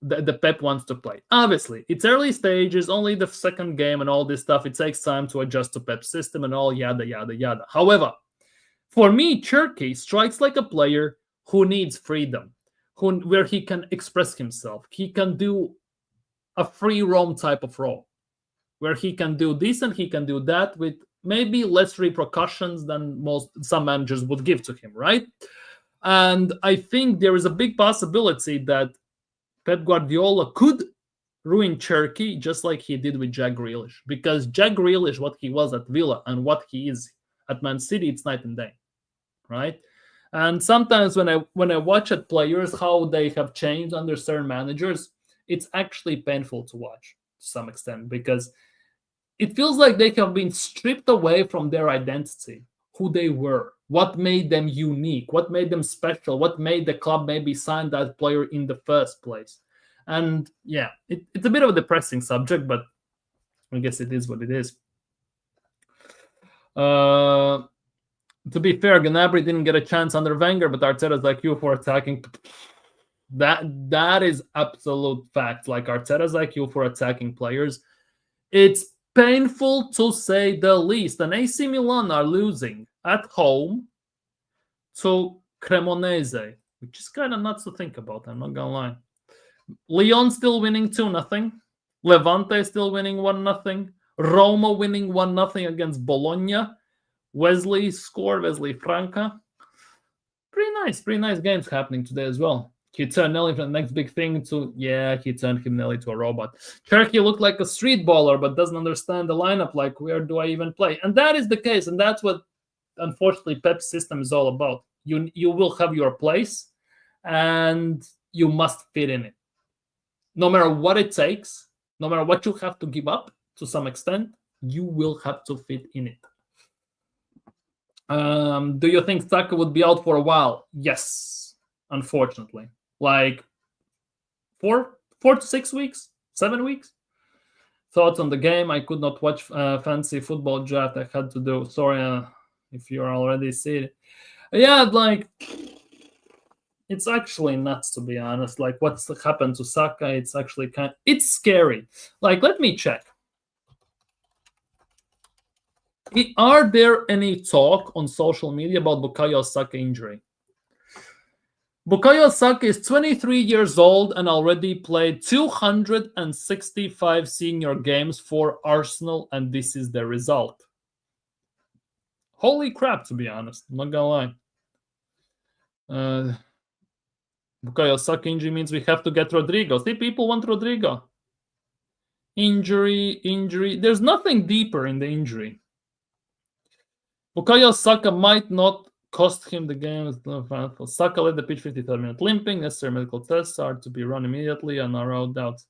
the Pep wants to play. Obviously, it's early stages, only the second game and all this stuff. It takes time to adjust to Pep's system and all yada, yada, yada. However, for me, Turkey strikes like a player who needs freedom, where he can express himself. He can do a free roam type of role, where he can do this and he can do that with maybe less repercussions than some managers would give to him, right? And I think there is a big possibility that Pep Guardiola could ruin Turkey just like he did with Jack Grealish. Because Jack Grealish, what he was at Villa and what he is at Man City, it's night and day, right? And sometimes when I watch at players, how they have changed under certain managers, it's actually painful to watch to some extent, because it feels like they have been stripped away from their identity, who they were, what made them unique, what made them special, what made the club maybe sign that player in the first place. And yeah, it's a bit of a depressing subject, but I guess it is what it is. To be fair, Gnabry didn't get a chance under Wenger, but Arteta's like you for attacking. That is absolute fact. Like Arteta's like you for attacking players. It's painful to say the least. And AC Milan are losing at home to Cremonese, which is kind of nuts to think about, I'm not gonna lie. Lyon still winning 2-0. Levante still winning 1-0. Roma winning 1-0 against Bologna. Wesley Franca. Pretty nice games happening today as well. He turned Nelly from the next big thing he turned him Nelly to a robot. Turkey looked like a street baller, but doesn't understand the lineup, like, where do I even play? And that is the case, and that's what, unfortunately, Pep's system is all about. You will have your place, and you must fit in it. No matter what it takes, no matter what you have to give up, to some extent, you will have to fit in it. Do you think Saka would be out for a while? Yes, unfortunately. Like 4 to 6 weeks, 7 weeks. Thoughts on the game? I could not watch fancy football draft. I had to do. Sorry if you're already seeing it. Yeah, like, it's actually nuts, to be honest. Like, what's happened to Saka? It's actually it's scary. Like, let me check. Are there any talk on social media about Bukayo Saka injury? Bukayo Saka is 23 years old and already played 265 senior games for Arsenal, and this is the result. Holy crap, to be honest. I'm not gonna lie. Bukayo Saka injury means we have to get Rodrigo. See, people want Rodrigo. Injury. There's nothing deeper in the injury. Bukayo Saka might not cost him the game. Saka led the pitch 53rd minute limping. Necessary medical tests are to be run immediately and are ruled out.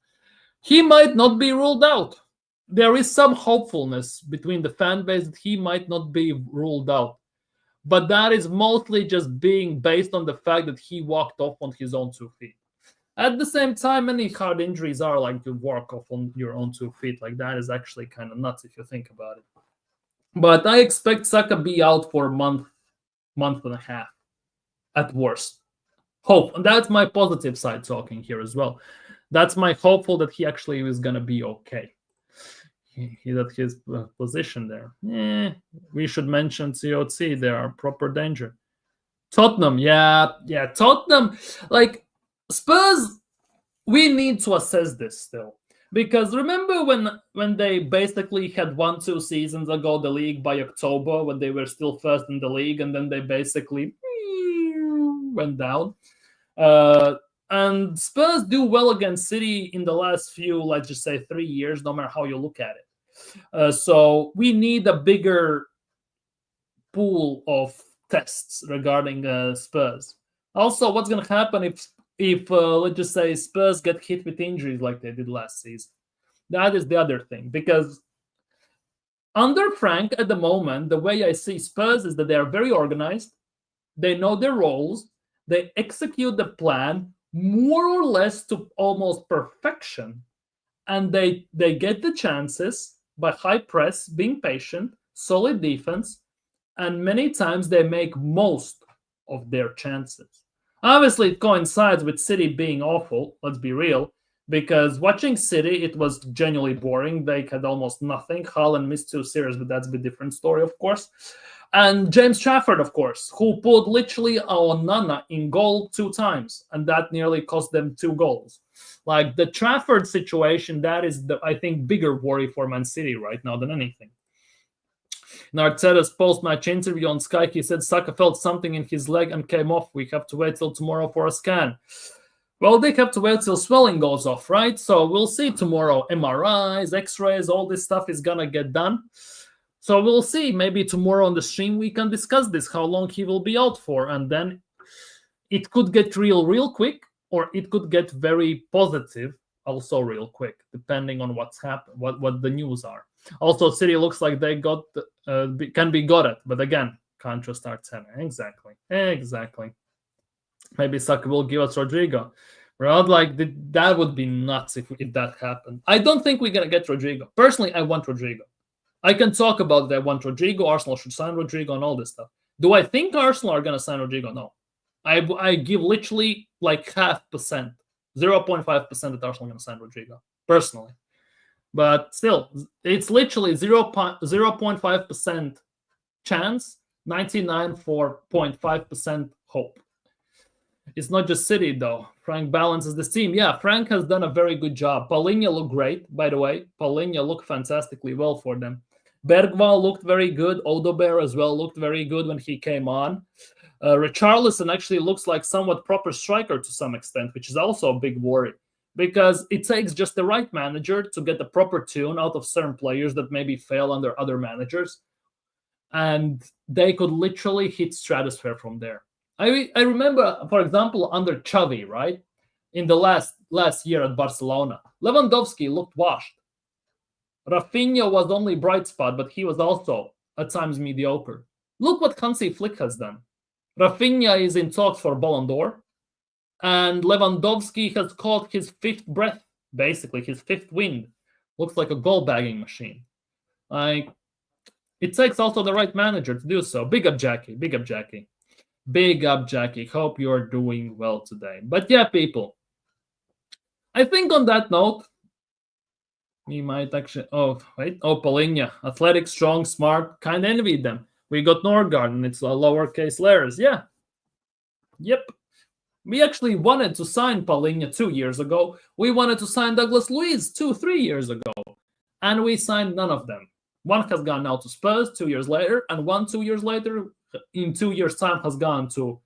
He might not be ruled out. There is some hopefulness between the fan base that he might not be ruled out. But that is mostly just being based on the fact that he walked off on his own 2 feet. At the same time, many hard injuries are like you walk off on your own 2 feet. Like, that is actually kind of nuts if you think about it. But I expect Saka be out for a month and a half at worst. Hope. And that's my positive side talking here as well. That's my hopeful that he actually is going to be okay. He's at his position there. We should mention COC. They are proper danger. Tottenham. Yeah. Tottenham. Like, Spurs, we need to assess this still. Because remember when they basically had 1-2 seasons ago the league by October, when they were still first in the league, and then they basically went down. And Spurs do well against City in the last few, let's just say, 3 years, no matter how you look at it. So we need a bigger pool of tests regarding Spurs. Also, what's going to happen if let's just say Spurs get hit with injuries like they did last season? That is the other thing, because under Frank at the moment, the way I see Spurs is that they are very organized. They know their roles. They execute the plan more or less to almost perfection. And they get the chances by high press, being patient, solid defense, and many times they make most of their chances. Obviously, it coincides with City being awful, let's be real, because watching City, it was genuinely boring. They had almost nothing. Haaland missed 2 series, but that's a different story, of course. And James Trafford, of course, who put literally Onana in goal 2 times, and that nearly cost them 2 goals. Like the Trafford situation, that is the, I think, bigger worry for Man City right now than anything. In Arteta's post-match interview on Sky, he said Saka felt something in his leg and came off. We have to wait till tomorrow for a scan. Well, they have to wait till swelling goes off, right? So we'll see tomorrow. MRIs, X-rays, all this stuff is going to get done. So we'll see. Maybe tomorrow on the stream we can discuss this, how long he will be out for. And then it could get real quick, or it could get very positive also real quick, depending on what's happened, what the news are. Also, City looks like they can be got at, but again, can't trust Arteta. Exactly. Maybe Saka will give us Rodrigo. That would be nuts if that happened. I don't think we're gonna get Rodrigo. Personally, I want Rodrigo. I can talk about that. I want Rodrigo. Arsenal should sign Rodrigo and all this stuff. Do I think Arsenal are gonna sign Rodrigo? No. I give literally like 0.5%, 0.5% that Arsenal are gonna sign Rodrigo personally. But still, it's literally 0.5% chance, 99.5% hope. It's not just City, though. Frank balances this team. Yeah, Frank has done a very good job. Paulinho looked great, by the way. Paulinho looked fantastically well for them. Bergwall looked very good. Odegaard as well looked very good when he came on. Richarlison actually looks like somewhat proper striker to some extent, which is also a big worry. Because it takes just the right manager to get the proper tune out of certain players that maybe fail under other managers. And they could literally hit stratosphere from there. I remember, for example, under Xavi, right? In the last year at Barcelona, Lewandowski looked washed. Rafinha was only bright spot, but he was also at times mediocre. Look what Hansi Flick has done. Rafinha is in talks for Ballon d'Or. And Lewandowski has caught his 5th breath, basically, his 5th wind. Looks like a goal-bagging machine. It takes also the right manager to do so. Big up, Jackie. Hope you're doing well today. But yeah, people, I think on that note, we might actually... Paulinho. Athletic, strong, smart, kind of envied them. We got Norgard, and it's a lowercase letters. Yeah. Yep. We actually wanted to sign Paulinho 2 years ago. We wanted to sign Douglas Luiz 3 years ago. And we signed none of them. One has gone now to Spurs 2 years later, and one 2 years later, in 2 years' time, has gone to,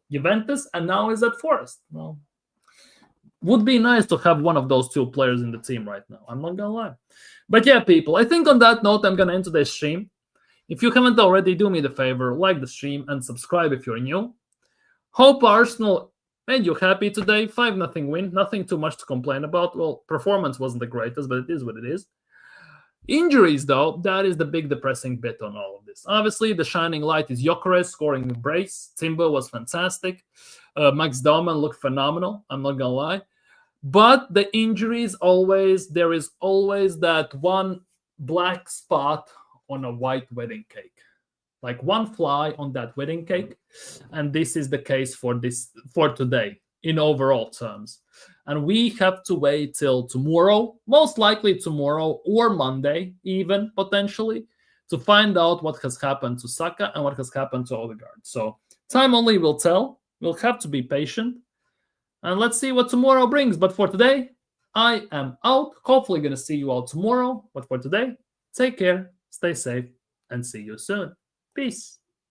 Juventus, and now is at Forest. Well, would be nice to have one of those 2 players in the team right now. I'm not going to lie. But yeah, people, I think on that note, I'm going to end today's stream. If you haven't already, do me the favor, like the stream and subscribe if you're new. Hope Arsenal made you happy today. 5-0 win. Nothing too much to complain about. Well, performance wasn't the greatest, but it is what it is. Injuries, though, that is the big depressing bit on all of this. Obviously, the shining light is Gyökeres scoring a brace. Timber was fantastic. Max Daumann looked phenomenal. I'm not going to lie. But the injuries there is always that one black spot on a white wedding cake. Like one fly on that wedding cake, and this is the case for today in overall terms. And we have to wait till tomorrow, most likely tomorrow or Monday, even potentially, to find out what has happened to Saka and what has happened to Odegaard. So time only will tell. We'll have to be patient, and let's see what tomorrow brings. But for today, I am out. Hopefully going to see you all tomorrow. But for today, take care, stay safe, and see you soon. Peace.